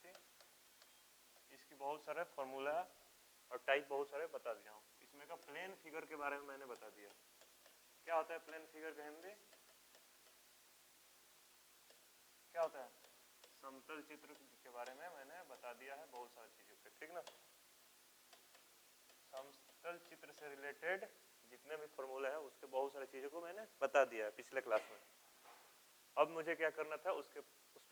परिमिति, इसकी बहुत सारे फॉर्मूला और टाइप बहुत सारे बता दिया हूँ। इसमें का प्लेन फिगर के बारे में मैंने बता दिया। क्या होता है प्लेन फिगर का हिंदी? क्या होता है? समतल चित्र के बारे में मैंने बता दिया है बहुत सारी चीजों पे, ठीक ना। समतल चित्र से रिलेटेड जितने भी फॉर्मूला है उसके बहुत सारी चीजों को मैंने बता दिया है पिछले क्लास में। अब मुझे क्या करना था, उस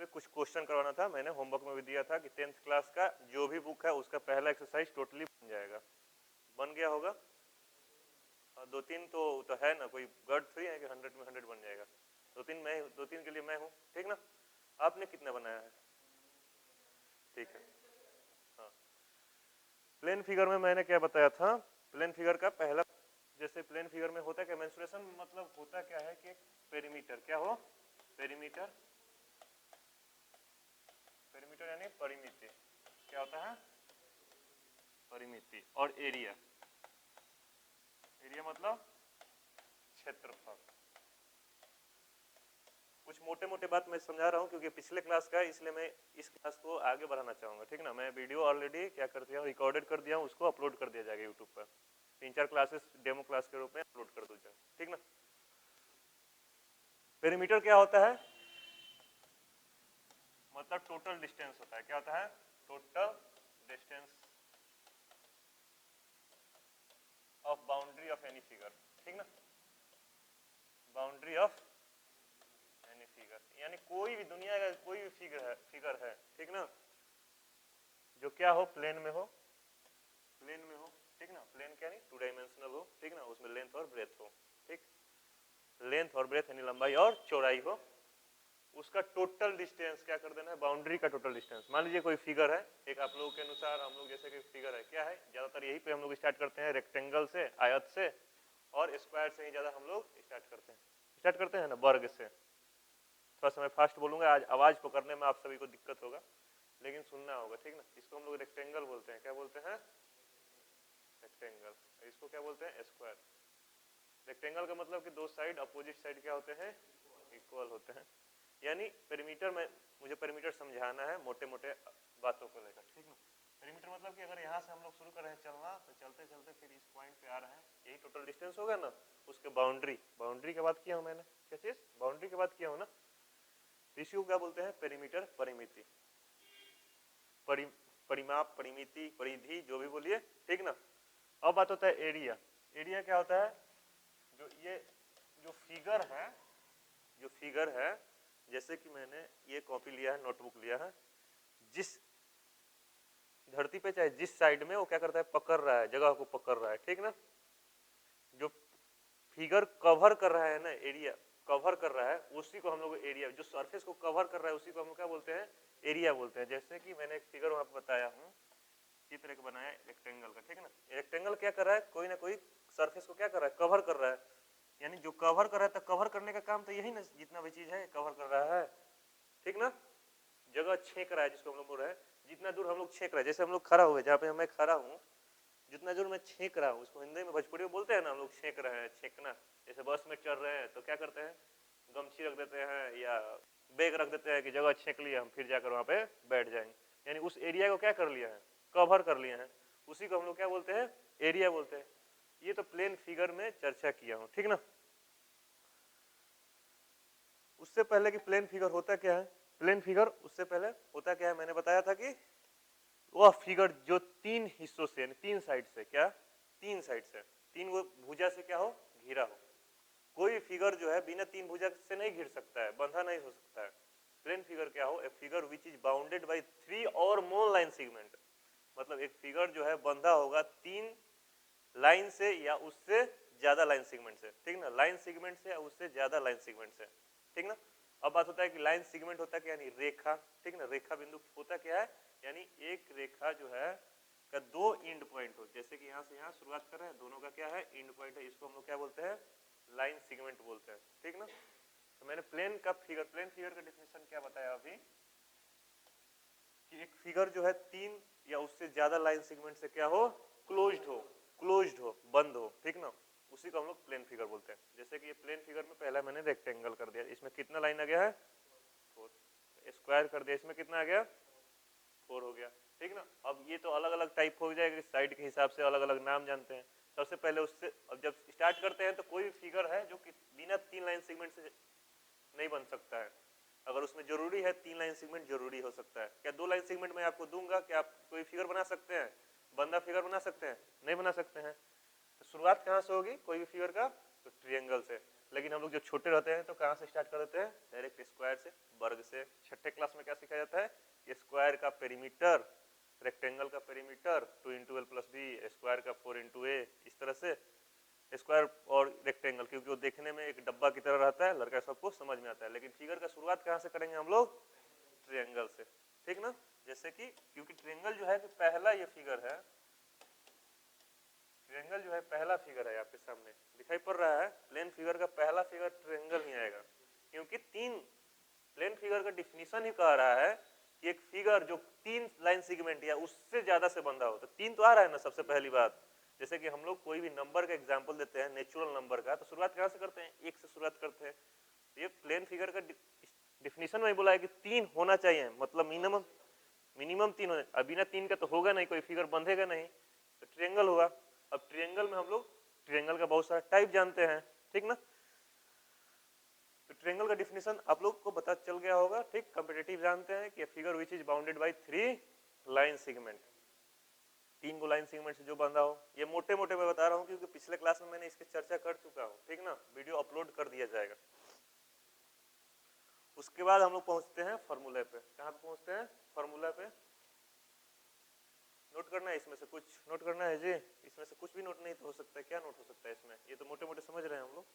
पर कुछ क्वेश्चन करवाना था। मैंने होमवर्क में भी दिया था कि 10th क्लास का जो भी बुक है उसका पहला एक्सरसाइज टोटली बन जाएगा। बन गया होगा? दो तीन तो है ना, कोई गढ़ फ्री है कि 100 में 100 बन जाएगा। दो तीन के लिए मैं हूँ, ठीक ना। आपने कितना बनाया है? ठीक है। हाँ, प्लेन फिगर में मैंने क्या बताया था? प्लेन फिगर का पहला, जैसे प्लेन फिगर में होता क्या, मेंसुरेशन मतलब होता क्या है कि पेरीमीटर, क्या हो? पेरीमीटर, पेरीमीटर यानी परिमिति। क्या होता है? परिमिति। और एरिया, एरिया मतलब क्षेत्रफल। कुछ मोटे मोटे बात मैं समझा रहा हूँ क्योंकि पिछले क्लास का है, इसलिए मैं इस क्लास को आगे बढ़ाना चाहूंगा, ठीक ना। मैं वीडियो ऑलरेडी क्या कर दिया, रिकॉर्डेड कर दिया हूँ, उसको अपलोड कर दिया जाएगा यूट्यूब पर। 3-4 क्लासेस डेमो क्लास के रूप में अपलोड कर दूंगा, ठीक ना। पेरीमीटर क्या होता है? मतलब टोटल डिस्टेंस होता है। क्या होता है? Total distance of boundary of any figure, ठीक ना। बाउंड्री ऑफ एनी फिगर यानी कोई भी दुनिया का कोई भी फिगर है, ठीक ना, जो क्या हो, प्लेन में हो, प्लेन में हो, ठीक ना। प्लेन क्या नहीं, 2 डायमेंशनल हो, ठीक ना, उसमें लेंथ और ब्रेथ हो, ठीक। लेंथ और ब्रेथ यानी लंबाई और चौड़ाई हो, उसका टोटल डिस्टेंस क्या कर देना है, बाउंड्री का टोटल डिस्टेंस। मान लीजिए कोई फिगर है, एक आप लोगों के अनुसार, हम लोग जैसे कि फिगर है, क्या है, ज्यादातर यही पे हम लोग स्टार्ट करते हैं, रेक्टेंगल से, आयत से, और स्क्वायर से ही ज्यादा हम लोग स्टार्ट करते हैं ना, वर्ग से। थोड़ा सा मैं फास्ट बोलूंगा, आज आवाज पकड़ने में आप सभी को दिक्कत होगा, लेकिन सुनना होगा, ठीक ना। इसको हम लोग रेक्टेंगल बोलते हैं। क्या बोलते हैं? रेक्टेंगल। इसको क्या बोलते हैं? स्क्वायर। रेक्टेंगल का मतलब कि दो साइड, अपोजिट साइड क्या होते हैं? इक्वल होते हैं। यानी पेरीमीटर में, मुझे पेरीमीटर समझाना है मोटे मोटे बातों को लेकर, ठीक ना। पेरीमीटर मतलब कि अगर यहाँ से हम लोग शुरू कर रहे हैं चलना, तो चलते चलते फिर इस पॉइंट पे आ रहे हैं, यही टोटल डिस्टेंस होगा ना। उसके बाउंड्री, बाउंड्री की बात किया हूँ मैंने, क्या चीज? बाउंड्री की बात किया हूँ ना। इसी को क्या बोलते हैं? पेरीमीटर, परिमिति, परिमाप, परिमिति, परिधि, जो भी बोलिए, ठीक ना। अब बात होता है एरिया। एरिया क्या होता है? जो ये जो फिगर है, जो फिगर है, जैसे कि मैंने ये कॉपी लिया है, नोटबुक लिया है, जिस धरती पे चाहे जिस साइड में वो क्या करता है, पकड़ रहा है, जगह को पकड़ रहा है, ठीक ना। जो फिगर कवर कर रहा है ना, एरिया कवर कर रहा है, उसी को हम लोग एरिया, जो सरफेस को कवर कर रहा है उसी को हम लोग क्या बोलते हैं? एरिया बोलते हैं। जैसे कि मैंने एक फिगर वहां पर बताया हूँ, चित्र एक बनाया रेक्टेंगल का, ठीक है ना। रेक्टेंगल क्या कर रहा है, कोई ना कोई सरफेस को क्या कर रहा है, कवर कर रहा है। यानी जो कवर कर रहा है, तो कवर करने का काम तो यही ना, जितना भी चीज है कवर कर रहा है, ठीक ना। जगह छेक रहा है, जिसको हम लोग बोल रहे हैं, जितना दूर हम लोग छेक रहे हैं, जैसे हम लोग खड़ा हुए, जहाँ पे मैं खड़ा हूँ, जितना दूर मैं छेक रहा हूँ, उसको हिंदी में भोजपुरी में बोलते हैं ना हम लोग, छेक रहे हैं, छेकना। जैसे बस में चढ़ रहे हैं तो क्या करते हैं, गमछी रख देते हैं या बैग रख देते हैं कि जगह छेक लिया, हम फिर जाकर वहां पे बैठ जाएंगे। यानी उस एरिया को क्या कर लिया है, कवर कर लिया है, उसी को हम लोग क्या बोलते हैं, एरिया बोलते हैं। ये तो प्लेन फिगर में चर्चा किया हूं, ठीक ना। उससे पहले कि प्लेन फिगर होता क्या है, प्लेन फिगर उससे पहले होता क्या है, मैंने बताया था कि वह फिगर जो 3 हिस्सों से, यानी 3 साइड से, क्या 3 साइड से, 3 वो भुजा से क्या हो, घिरा हो। कोई फिगर जो है बिना 3 भुजा से नहीं घिर सकता है, बंधा नहीं हो सकता है। प्लेन फिगर क्या हो, a figure which is bounded by 3 और मोर लाइन सेगमेंट। मतलब एक फिगर जो है बंधा होगा 3 लाइन से या उससे ज्यादा लाइन सेगमेंट से, ठीक ना। लाइन सेगमेंट से या उससे ज्यादा लाइन सेगमेंट से, ठीक ना। अब बात होता है कि लाइन सेगमेंट होता है क्या, यानी रेखा, ठीक ना। रेखा बिंदु होता क्या है, यानी एक रेखा जो है का 2 एंड पॉइंट हो, जैसे कि यहाँ से यहाँ शुरुआत कर रहे हैं, दोनों का क्या है, एंड पॉइंट है, इसको हम लोग क्या बोलते हैं, लाइन सेगमेंट बोलते हैं, ठीक ना। तो मैंने प्लेन का फिगर, प्लेन फिगर का डेफिनेशन क्या बताया अभी, कि एक फिगर जो है 3 या उससे ज्यादा लाइन सेगमेंट से क्या हो, क्लोज्ड हो, क्लोज्ड हो, बंद हो, ठीक ना। उसी को हम लोग प्लेन फिगर बोलते हैं। जैसे कि ये प्लेन फिगर में पहला मैंने रेक्टेंगल कर दिया, इसमें कितना लाइन आ गया है, 4। स्क्वायर कर दिया, इसमें कितना आ गया, 4 हो गया, ठीक ना। अब ये तो अलग अलग टाइप हो जाएगा, साइड के हिसाब से अलग अलग नाम जानते हैं। सबसे पहले उससे अब जब स्टार्ट करते हैं तो कोई भी फिगर है जो कि बिना 3 लाइन सेगमेंट से नहीं बन सकता है। अगर उसमें जरूरी है 3 लाइन सेगमेंट जरूरी हो सकता है। क्या 2 लाइन सेगमेंट में आपको दूंगा कि आप कोई फिगर बना सकते हैं, बंदा फिगर बना सकते हैं? नहीं बना सकते हैं। तो शुरुआत कहाँ से होगी कोई भी फिगर का? तो ट्रायंगल से। लेकिन हम लोग जब छोटे रहते हैं तो कहाँ से स्टार्ट कर देते हैं? डायरेक्ट स्क्वायर से, वर्ग से। छठे क्लास में क्या सिखाया जाता है कि स्क्वायर का पेरीमीटर, रेक्टेंगल का perimeter 2 into L plus B, square का 4 इंटू ए, इस तरह से स्क्वायर और रेक्टेंगल, क्योंकि वो देखने में एक डब्बा की तरह रहता है, लड़का सबको समझ में आता है। लेकिन फिगर का शुरुआत कहाँ से करेंगे हम लोग? ट्रायंगल से, ठीक ना। जैसे कि क्योंकि ट्रायंगल जो है कि पहला ये फिगर है, ट्रायंगल जो है पहला फिगर है आपके सामने दिखाई पड़ रहा है। प्लेन फिगर का पहला फिगर ट्रायंगल ही आएगा, क्योंकि 3 प्लेन फिगर का डिफिनीशन ही कह रहा है कि एक फिगर जो 3 लाइन सेगमेंट या उससे ज्यादा से बंधा हो। तो 3 तो आ रहा है ना सबसे पहली बात। जैसे कि हम लोग कोई भी नंबर का एग्जांपल देते हैं, नेचुरल नंबर का, तो शुरुआत कहाँ से करते हैं? 1 से शुरुआत करते हैं। तो ये प्लेन फिगर का डिफिनीशन में बोला है कि 3 होना चाहिए, मतलब मिनिमम 3 होना। अब बिना 3 का तो होगा नहीं, कोई फिगर बंधेगा नहीं, तो ट्रायंगल हुआ। अब ट्रायंगल में हम लोग ट्रायंगल का बहुत सारा टाइप जानते हैं, ठीक ना। तो ट्रायंगल का डिफिनीशन आप लोग को पता चल गया होगा, ठीक। कॉम्पिटिटिव जानते हैं कि figure which is bounded by 3 line segment, 3 को लाइन सेगमेंट से जो बंधा हो। ये मोटे मोटे मैं बता रहा हूँ क्योंकि पिछले क्लास में मैंने इसकी चर्चा कर चुका हूँ, ठीक ना। वीडियो अपलोड कर दिया जाएगा। उसके बाद हम लोग पहुंचते हैं फॉर्मूले पे। कहाँ पे पहुंचते हैं? फॉर्मूला पे। नोट करना है, इसमें से कुछ नोट करना है जी। इसमें से कुछ भी नोट नहीं तो हो सकता है, क्या नोट हो सकता है इसमें? ये तो मोटे मोटे समझ रहे हैं हम लोग।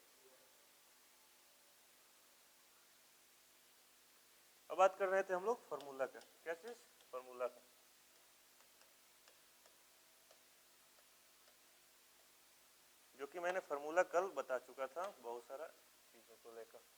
अब बात कर रहे थे हम लोग फॉर्मूला का। क्या चीज? फॉर्मूला का। जो कि मैंने फॉर्मूला कल बता चुका था बहुत सारा चीजों को लेकर।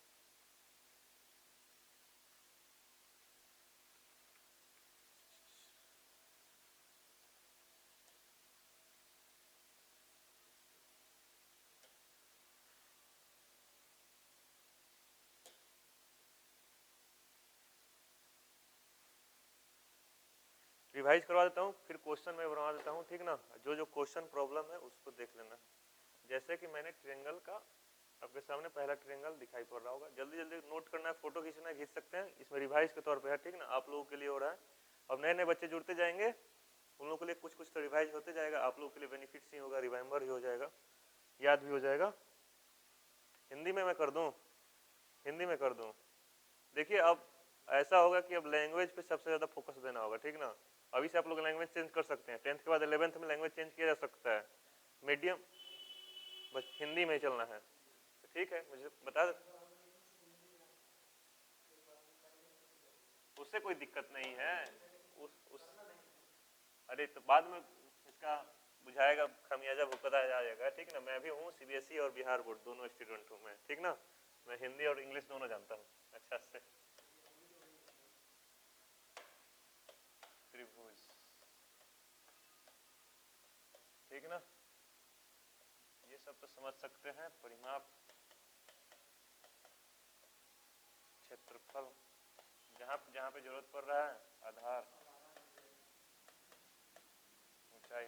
रिवाइज करवा देता हूँ, फिर क्वेश्चन में बना देता हूँ, ठीक ना। जो जो क्वेश्चन प्रॉब्लम है उसको देख लेना। जैसे कि मैंने ट्रायंगल का आपके सामने पहला ट्रायंगल दिखाई पड़ रहा होगा। जल्दी जल्दी नोट करना है, फोटो खींचना है, खींच सकते हैं। इसमें रिवाइज के तौर पे है, ठीक ना। आप लोगों के लिए हो रहा है। अब नए नए बच्चे जुड़ते जाएंगे, उन लोगों के लिए कुछ कुछ तो रिवाइज होते जाएगा। आप लोगों के लिए बेनिफिट्स ही होगा, रिमेंबर भी हो जाएगा, याद भी हो जाएगा। हिंदी में मैं कर दूं, हिंदी में कर दूं। देखिए अब ऐसा होगा कि अब लैंग्वेज पे सबसे ज़्यादा फोकस देना होगा, ठीक ना। अभी से आप लोग लैंग्वेज चेंज कर सकते हैं, 10th के बाद 11th में लैंग्वेज चेंज किया जा सकता है। मीडियम बस हिंदी में चलना है, ठीक है। मुझे बता दे, उससे कोई दिक्कत नहीं है। उस अरे तो बाद में इसका बुझाएगा, खमियाजा भुगता जाएगा, ठीक ना। मैं भी हूँ सीबीएसई और बिहार बोर्ड दोनों स्टूडेंट हूँ मैं, ठीक ना। मैं हिंदी और इंग्लिश दोनों जानता हूँ अच्छा से। त्रिभुज, ठीक ना। ये सब तो समझ सकते हैं। परिमाप, क्षेत्रफल, जहाँ जहाँ पे जरूरत पड़ रहा है, आधार, ऊंचाई,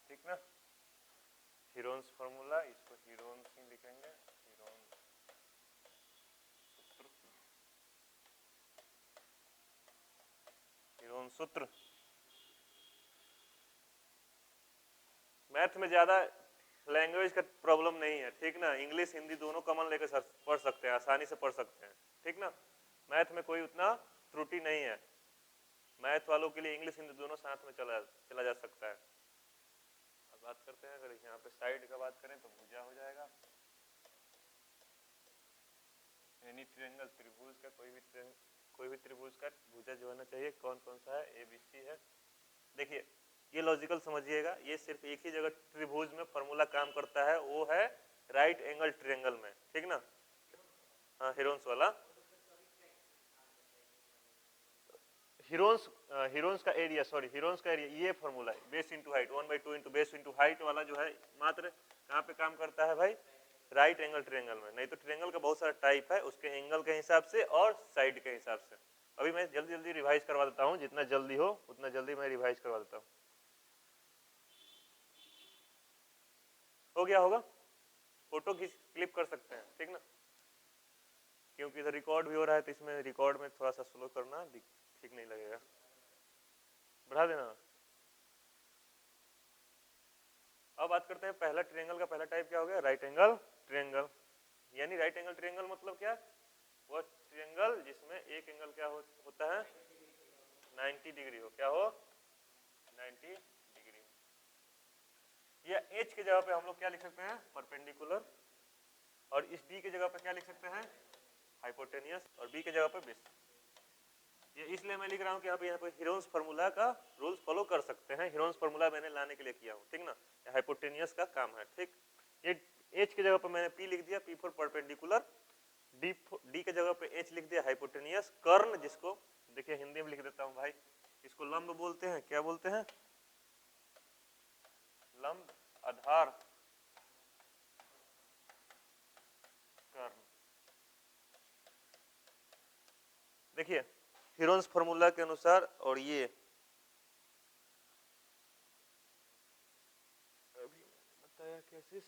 ठीक ना। हीरोन्स फॉर्मूला, इसको हीरोन्स ही लिखेंगे, हीरोन्स सूत्र, हीरोन्स सूत्र। मैथ में ज्यादा लैंग्वेज का प्रॉब्लम नहीं है, ठीक ना। इंग्लिश हिंदी दोनों कॉमन लेकर पढ़ सकते हैं, आसानी से पढ़ सकते हैं, ठीक ना। मैथ में कोई उतना त्रुटि नहीं है। मैथ वालों के लिए इंग्लिश हिंदी दोनों साथ में चला जा सकता है। अब बात करते हैं, अगर यहाँ पे साइड का बात करें तो भुजा हो जाएगा। एनी ट्रायंगल, त्रिभुज का कोई भी त्रिभुज का भुजा जो होना चाहिए, कौन कौन सा है? ए बी सी है। देखिए ये लॉजिकल समझिएगा, ये सिर्फ एक ही जगह त्रिभुज में फॉर्मूला काम करता है, वो है राइट एंगल ट्रायंगल में, ठीक ना। हाँ हीरोन्स वाला, हीरोन्स हीरोन्स का एरिया, सॉरी हीरोन्स का एरिया, ये फॉर्मूला है base into height, 1/2 into base into height वाला जो है, मात्र कहाँ पे काम करता है भाई? राइट एंगल ट्रायंगल में। नहीं तो ट्रायंगल का बहुत सारा टाइप है, उसके एंगल के हिसाब से और साइड के हिसाब से। अभी मैं जल्दी जल्दी रिवाइज करवा देता हूँ, जितना जल्दी हो उतना जल्दी मैं रिवाइज करवा देता हूँ। हो गया होगा, फोटो खींच क्लिप कर सकते हैं, ठीक ना, क्योंकि इधर रिकॉर्ड भी हो रहा है तो इसमें रिकॉर्ड में थोड़ा सा स्लो करना ठीक नहीं लगेगा, बढ़ा देना। अब बात करते हैं पहला ट्रायंगल का पहला टाइप क्या हो गया, राइट एंगल ट्रायंगल। यानी राइट एंगल ट्रायंगल मतलब क्या, वो ट्रायंगल जिसमें एक एंगल क्या होता है 90 डिग्री हो, क्या हो 90 डिग्री। या एच की जगह पे हम लोग क्या लिख सकते हैं परपेंडिकुलर, और इस डी की जगह पे क्या लिख सकते हैं हाइपोटेनियस, और बी की जगह पे बेस। ये इसलिए मैं लिख रहा हूँ कि आप यहाँ पे हीरोन्स फार्मूला का रूल्स फॉलो कर सकते हैं, हीरोन्स फार्मूला मैंने लाने के लिए किया हूँ, ठीक ना, हाइपोटेनियस का काम है, ठीक। ये एच की जगह पे मैंने पी लिख दिया, पी फॉर परपेंडिकुलर, डी के जगह पे एच लिख दिया हाइपोटेनियस, कर्ण जिसको देखिए हिंदी में लिख देता हूँ भाई, इसको लंब बोलते हैं, क्या बोलते हैं लंब, आधार, कर्ण। देखिए हीरोन्स फार्मूला के अनुसार, और ये अभी बताया कैसे,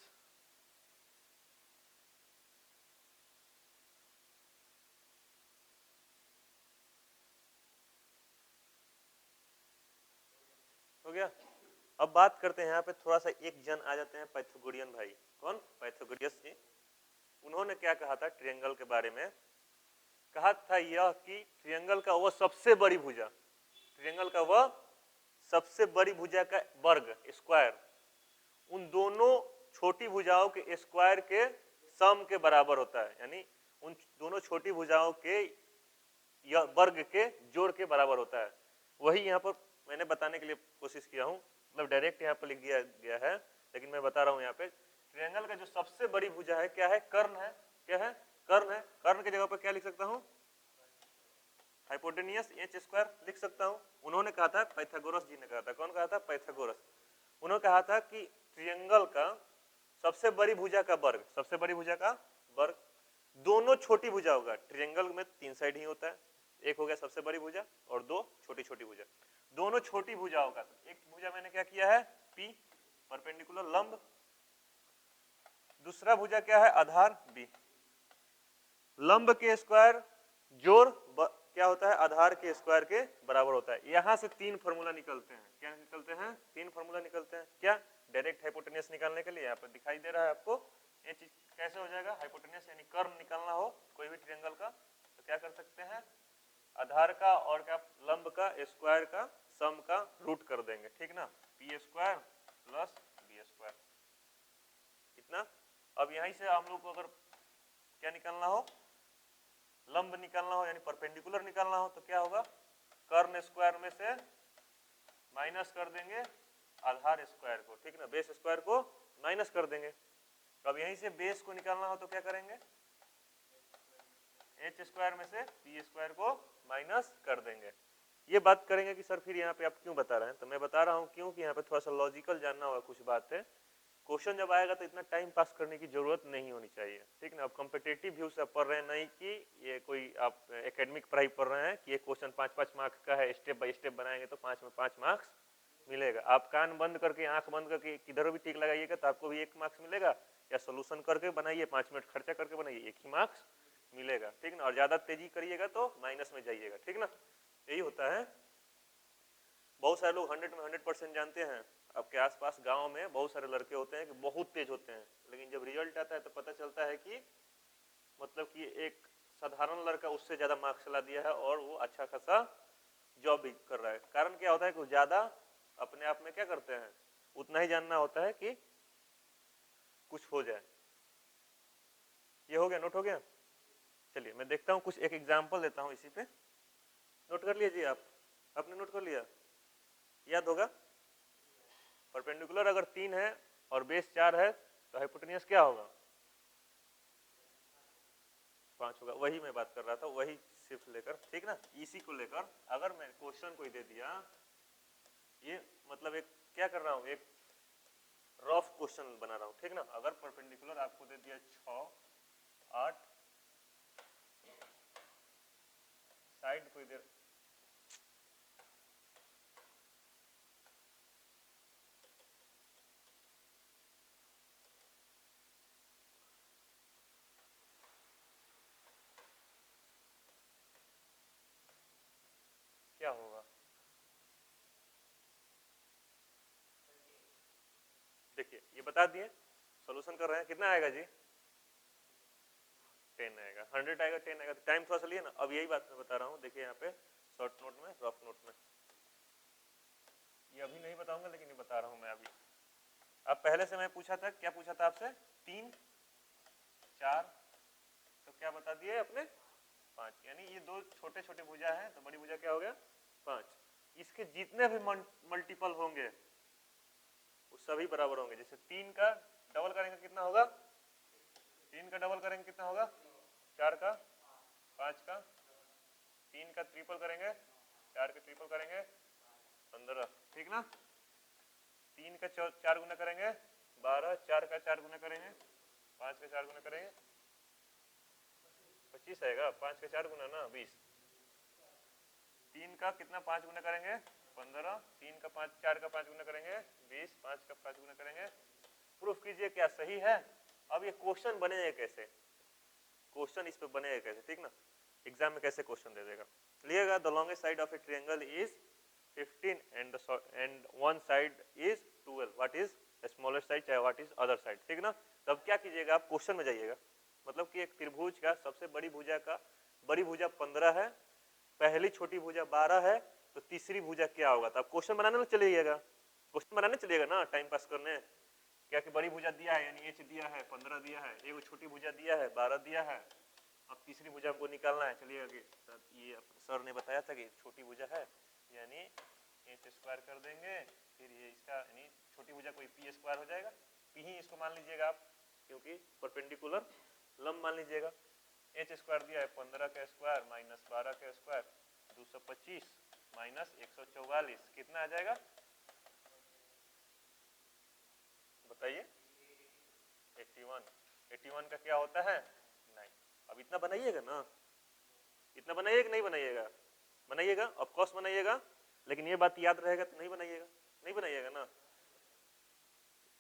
हो गया। अब बात करते हैं यहाँ पे थोड़ा सा, एक जन आ जाते हैं पाइथागोरियन भाई, कौन पाइथागोरियस जी। उन्होंने क्या कहा था ट्रायंगल के बारे में, कहा था यह कि ट्रायंगल का वह सबसे बड़ी भुजा, ट्रायंगल का वह सबसे बड़ी भुजा का वर्ग स्क्वायर उन दोनों छोटी भुजाओं के स्क्वायर के सम के बराबर होता है, यानी उन दोनों छोटी भुजाओं के या वर्ग के जोड़ के बराबर होता है। वही यहाँ पर मैंने बताने के लिए कोशिश किया हूँ, मतलब डायरेक्ट यहाँ पर लिख दिया गया है, लेकिन मैं बता रहा हूँ यहाँ पे ट्रायंगल का जो सबसे बड़ी भुजा है क्या है, कर्ण है, क्या है कर्ण है। कर्ण की जगह पर क्या लिख सकता हूँ हाइपोटेनियस एच स्क्वायर लिख सकता हूँ। उन्होंने कहा था, पाइथागोरस जी ने कहा था, कौन कहा था पाइथागोरस। उन्होंने कहा था कि ट्रायंगल का सबसे बड़ी भुजा का वर्ग, सबसे बड़ी भुजा का वर्ग दोनों छोटी भुजा होगा, ट्रायंगल में 3 साइड ही होता है, एक हो गया सबसे बड़ी भुजा और 2 छोटी छोटी भुजा, दोनों छोटी भुजाओं का एक भुजा मैंने क्या किया है P परपेंडिकुलर लंब, दूसरा भुजा क्या है आधार B, लंब के स्क्वायर जोड़ क्या होता है आधार के स्क्वायर के बराबर होता है। यहां से 3 फार्मूला निकलते हैं, क्या निकलते हैं 3 फार्मूला निकलते हैं, क्या डायरेक्ट हाइपोटेनियस निकालने के लिए। यहाँ पर दिखाई दे रहा है आपको, ये चीज कैसे हो जाएगा हाइपोटेनियस, यानी कर्ण निकालना हो कोई भी ट्रायंगल का तो क्या कर सकते हैं आधार का और क्या लंब का स्क्वायर का सम का रूट कर देंगे, ठीक ना, P square plus B square इतना। अब यहीं से हम लोग को अगर क्या निकालना हो लंब निकालना हो यानी परपेंडिकुलर निकालना हो तो क्या होगा कर्ण स्क्वायर में से माइनस कर देंगे आधार स्क्वायर को, ठीक ना, बेस स्क्वायर को माइनस कर देंगे। अब यहीं से बेस को निकालना हो तो क्या करेंगे एच स्क्वायर में से पी स्क्वायर को माइनस कर देंगे। ये बात करेंगे कि सर फिर यहाँ पे आप क्यों बता रहे हैं, तो मैं बता रहा हूँ क्योंकि यहाँ पे थोड़ा सा लॉजिकल जानना होगा कुछ बात है। क्वेश्चन जब आएगा तो इतना टाइम पास करने की जरूरत नहीं होनी चाहिए, ठीक ना। अब कॉम्पिटेटिव व्यू से पढ़ रहे हैं, नहीं कि ये कोई आप एकेडमिक पढ़ाई पढ़ रहे हैं कि ये क्वेश्चन 5-5 मार्क्स का है, स्टेप बाय स्टेप बनाएंगे तो 5 में 5 मार्क्स मिलेगा। आप कान बंद करके आंख बंद करके किधर भी टिक लगाइएगा तो आपको भी 1 मार्क्स मिलेगा, या सोल्यूशन करके बनाइए 5 मिनट खर्चा करके बनाइए 1 ही मार्क्स मिलेगा, ठीक ना। और ज्यादा तेजी करिएगा तो माइनस में जाइएगा, ठीक ना, यही होता है। बहुत सारे लोग 100 में 100% जानते हैं, आपके आसपास गांव में बहुत सारे लड़के होते हैं कि बहुत तेज होते हैं, लेकिन जब रिजल्ट आता है तो पता चलता है कि मतलब कि एक साधारण लड़का उससे ज्यादा मार्क्स ला दिया है और वो अच्छा खासा जॉब भी कर रहा है। कारण क्या होता है कि ज्यादा अपने आप में क्या करते हैं, उतना ही जानना होता है कि कुछ हो जाए। ये हो गया, नोट हो गया। चलिए मैं देखता हूँ कुछ एक एग्जाम्पल देता हूँ इसी पे, नोट कर लीजिए आप, आपने नोट कर लिया, याद होगा। परपेंडिकुलर अगर 3 है और बेस 4 है तो हाइपोटेनियस क्या होगा 5 होगा। वही मैं बात कर रहा था, वही सिर्फ लेकर, ठीक ना, इसी को लेकर अगर मैं क्वेश्चन कोई दे दिया, ये मतलब एक क्या कर रहा हूँ एक रफ क्वेश्चन बना रहा हूँ, ठीक ना। अगर परपेंडिकुलर आपको दे दिया 6, 8, साइड को इधर, क्या होगा? देखिए ये बता दिए, सॉल्यूशन कर रहे हैं, कितना आएगा जी? 10 आएगा, 100 आएगा, 10 आएगा। तो टाइम थोड़ा सा लिए ना। अब यही बात मैं बता रहा हूँ, देखिए यहाँ पे शॉर्ट नोट में, रफ नोट में, ये अभी नहीं बताऊंगा लेकिन ये बता रहा हूँ मैं अभी। अब पहले से मैं पूछा था, क्या पूछा था आपसे? 3 4, तो क्या बता दिए अपने? 5, यानी ये दो छोटे छोटे भुजा है, तो बड़ी भुजा क्या हो गया? 5। इसके जितने भी मल्टीपल होंगे वो सभी बराबर होंगे। जैसे 3 का डबल करेंगे कितना होगा? 3 का डबल करेंगे कितना होगा? 4 का, 5 का, 3 का ट्रिपल करेंगे, 4 का ट्रिपल करेंगे, 15, ठीक ना? 3 का 4 गुना करेंगे 12, 4 का 4 गुना करेंगे, 5 का 4 गुना करेंगे 25 आएगा, 5 का 4 गुना ना 20। 3 का कितना 5 गुना करेंगे? 15, 3 का 5, 4 का 5 गुना करेंगे 20, 5 का 5 गुना करेंगे। प्रूफ कीजिए क्या सही है? अब ये क्वेश्चन बनेगा कैसे? क्वेश्चन इस पे बनेगा कैसे, ठीक ना? एग्जाम में कैसे क्वेश्चन दे देगा? लिएगा, the longest side of a triangle is 15 and one side is 12, what is smallest side, चाहे व्हाट इज अदर साइड, ठीक ना? तब क्या कीजिएगा, आप क्वेश्चन में जाइएगा। मतलब कि एक त्रिभुज का सबसे बड़ी भुजा का, बड़ी भुजा 15 है, पहली छोटी भुजा 12 है, तो तीसरी भुजा क्या होगा? तो आप क्वेश्चन बनाने में चलिएगा, क्वेश्चन बनाने चलिएगा ना, टाइम पास करने। क्या कि बड़ी भुजा दिया है, यानी एच दिया है 15 दिया है, एक छोटी भुजा दिया है 12 दिया है, अब तीसरी भुजा हमको निकालना है। चलिए आगे, ये सर ने बताया था कि छोटी भुजा है यानी एच स्क्वायर कर देंगे, फिर ये इसका यानी छोटी भुजा कोई पी स्क्वायर हो जाएगा, पी ही इसको मान लीजिएगा आप, क्योंकि परपेंडिकुलर लंब मान लीजिएगा। एच स्क्वायर दिया है 15 का स्क्वायर माइनस 12 का स्क्वायर 225 माइनस 144, कितना आ जाएगा बताइए? 81। 81 का क्या होता है? 9। अब इतना बनाइएगा ना, इतना बनाइएगा नहीं बनाइएगा? बनाइएगा, ऑफ कोर्स बनाइएगा, लेकिन ये बात याद रहेगा तो नहीं बनाइएगा, नहीं बनाइएगा ना।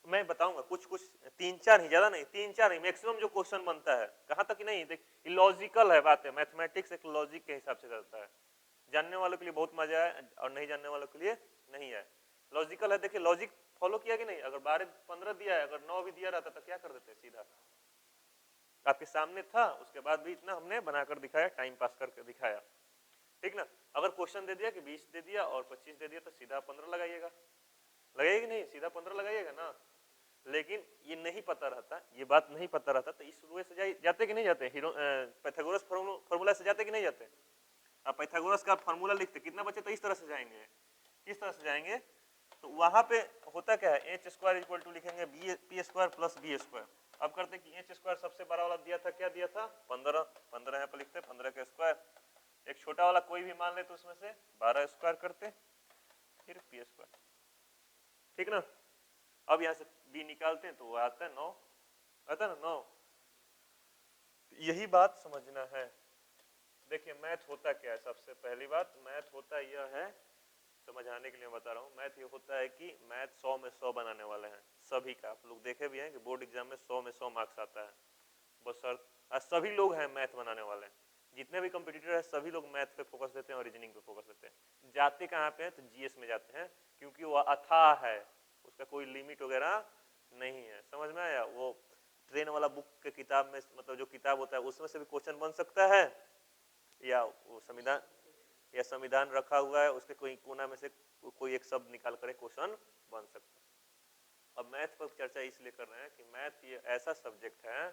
मैं बताऊंगा कुछ कुछ 3-4 ही, ज्यादा नहीं, 3-4 ही मैक्सिमम जो क्वेश्चन बनता है। कहाँ तक नहीं, देख लॉजिकल है बात है, मैथमेटिक्स एक लॉजिक के हिसाब से चलता है। जानने वालों के लिए बहुत मजा है और नहीं जानने वालों के लिए नहीं है। लॉजिकल है, देखिए लॉजिक फॉलो किया कि नहीं? अगर 12-15 दिया है, अगर 9 भी दिया रहता तो क्या कर देते? सीधा आपके सामने था, उसके बाद भी इतना हमने बनाकर दिखाया, टाइम पास करके दिखाया, ठीक ना? अगर क्वेश्चन दे दिया कि 20 दे दिया और 25 दे दिया तो सीधा 15 लगाइएगा, लगाइएगा नहीं? सीधा 15 लगाइएगा ना। लेकिन ये नहीं पता रहता, ये बात नहीं पता रहता तो इस वे से जाते कि नहीं जाते? पाइथागोरस फार्मूला से जाते कि नहीं जाते? आप पाइथागोरस का फार्मूला लिखते, कितना बचे? तो इस तरह से जाएंगे, किस तरह से जाएंगे? तो वहां पे होता क्या है, एच स्क्वायर इक्वल टू लिखेंगे P square plus B square. अब करते कि एच स्क्वायर सबसे बड़ा वाला दिया था, क्या दिया था? 15, 15 यहाँ पे लिखते 15 का स्क्वायर, एक छोटा वाला कोई भी मान ले तो उसमें से 12 स्क्वायर करते, फिर पी स्क्वायर, ठीक ना? अब यहाँ से बी निकालते हैं तो वो आता है 9, आता है ना 9। यही बात समझना है। देखिए मैथ होता क्या है, सबसे पहली बात मैथ होता यह है, समझाने के लिए मैं बता रहा हूँ, मैथ ये होता है कि मैथ 100 में 100 बनाने वाले हैं सभी का। आप लोग देखे भी हैं कि बोर्ड एग्जाम में 100 में 100 मार्क्स आता है, बस सर सभी लोग हैं मैथ बनाने वाले हैं। जितने भी कंपटीटर है सभी लोग मैथ पे फोकस देते हैं और रीजनिंग पे फोकस देते हैं। जाते कहाँ पे हैं? तो जीएस में जाते हैं, क्योंकि वो अथाह है, उसका कोई लिमिट वगैरह नहीं है। समझ में आया? वो ट्रेन वाला बुक के किताब में, मतलब जो किताब होता है उसमें से भी क्वेश्चन बन सकता है, या वो संविधान रखा हुआ है उसके कोई कोना में से कोई एक शब्द निकाल कर क्वेश्चन बन सकता है। अब मैथ पर चर्चा इसलिए कर रहे हैं कि मैथ ये ऐसा सब्जेक्ट है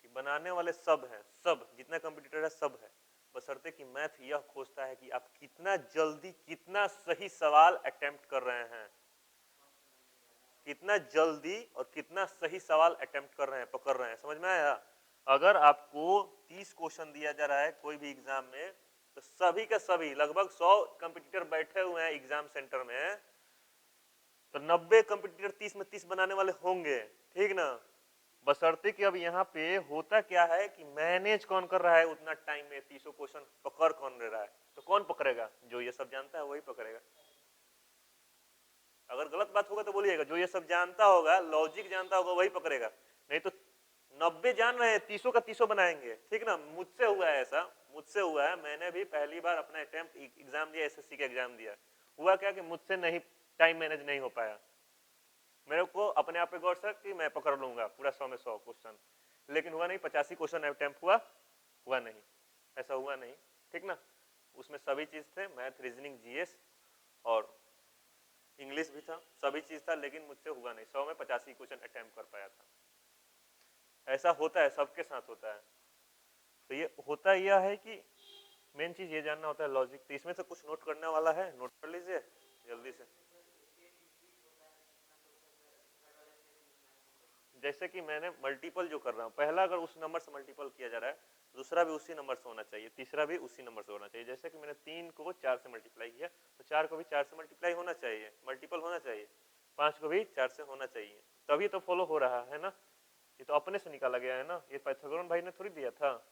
कि बनाने वाले सब हैं, सब जितना कंपटीटर है सब है, बशर्ते कि मैथ यह खोजता है कि आप कितना जल्दी कितना सही सवाल अटेम्प्ट कर रहे हैं, कितना जल्दी और कितना सही सवाल अटेम्प्ट कर रहे हैं, पकड़ रहे हैं। समझ में आया? अगर आपको 30 क्वेश्चन दिया जा रहा है कोई भी एग्जाम में, तो सभी का सभी लगभग 100 कंपटीटर बैठे हुए हैं एग्जाम सेंटर में, तो 90 कंपटीटर 30 में 30 बनाने वाले होंगे, ठीक ना? बशर्ते कि अब यहाँ पे होता क्या है कि मैनेज कौन कर रहा है उतना टाइम में 300 क्वेश्चन पकड़ कौन ले रहा है, तो कौन पकड़ेगा? जो ये सब जानता है वही पकड़ेगा। अगर गलत बात होगा तो बोलिएगा, जो ये सब जानता होगा, लॉजिक जानता होगा वही पकड़ेगा, नहीं तो 90 जान रहे हैं 300 का 300 बनाएंगे, ठीक ना। मुझसे हुआ है ऐसा, मुझसे हुआ है, मैंने भी पहली बार अपना अटेम्प्ट एग्जाम दिया, एसएससी का एग्जाम दिया। हुआ क्या कि मुझसे नहीं टाइम मैनेज नहीं हो पाया, मेरे को अपने आप पे गौर था कि मैं पकड़ लूंगा पूरा 100 में 100 क्वेश्चन, लेकिन हुआ नहीं। 85 क्वेश्चन अटेम्प्ट हुआ नहीं, ऐसा हुआ नहीं, ठीक ना। उसमें सभी चीज थे, मैथ, रीजनिंग, जीएस और इंग्लिश भी था, सभी चीज था, लेकिन मुझसे हुआ नहीं। 100 में 85 क्वेश्चन अटेम्प्ट कर पाया था। ऐसा होता है, सबके साथ होता है। तो ये होता यह है कि मेन चीज ये जानना होता है लॉजिक। तो इसमें से कुछ नोट करने वाला है, नोट कर लीजिए जल्दी से। जैसे कि मैंने मल्टीपल जो कर रहा हूँ, पहला अगर उस नंबर से मल्टीपल किया जा रहा है, दूसरा भी उसी नंबर से होना चाहिए, तीसरा भी उसी नंबर से होना चाहिए। जैसे कि मैंने 3 को 4 से मल्टीप्लाई किया, तो 4 को भी 4 से मल्टीप्लाई होना चाहिए, मल्टीपल होना चाहिए। 5 को भी 4 से होना चाहिए, तभी तो फॉलो हो रहा है ना। ये तो अपने से निकाला गया है ना, ये पाइथागोरन भाई ने थोड़ी दिया था।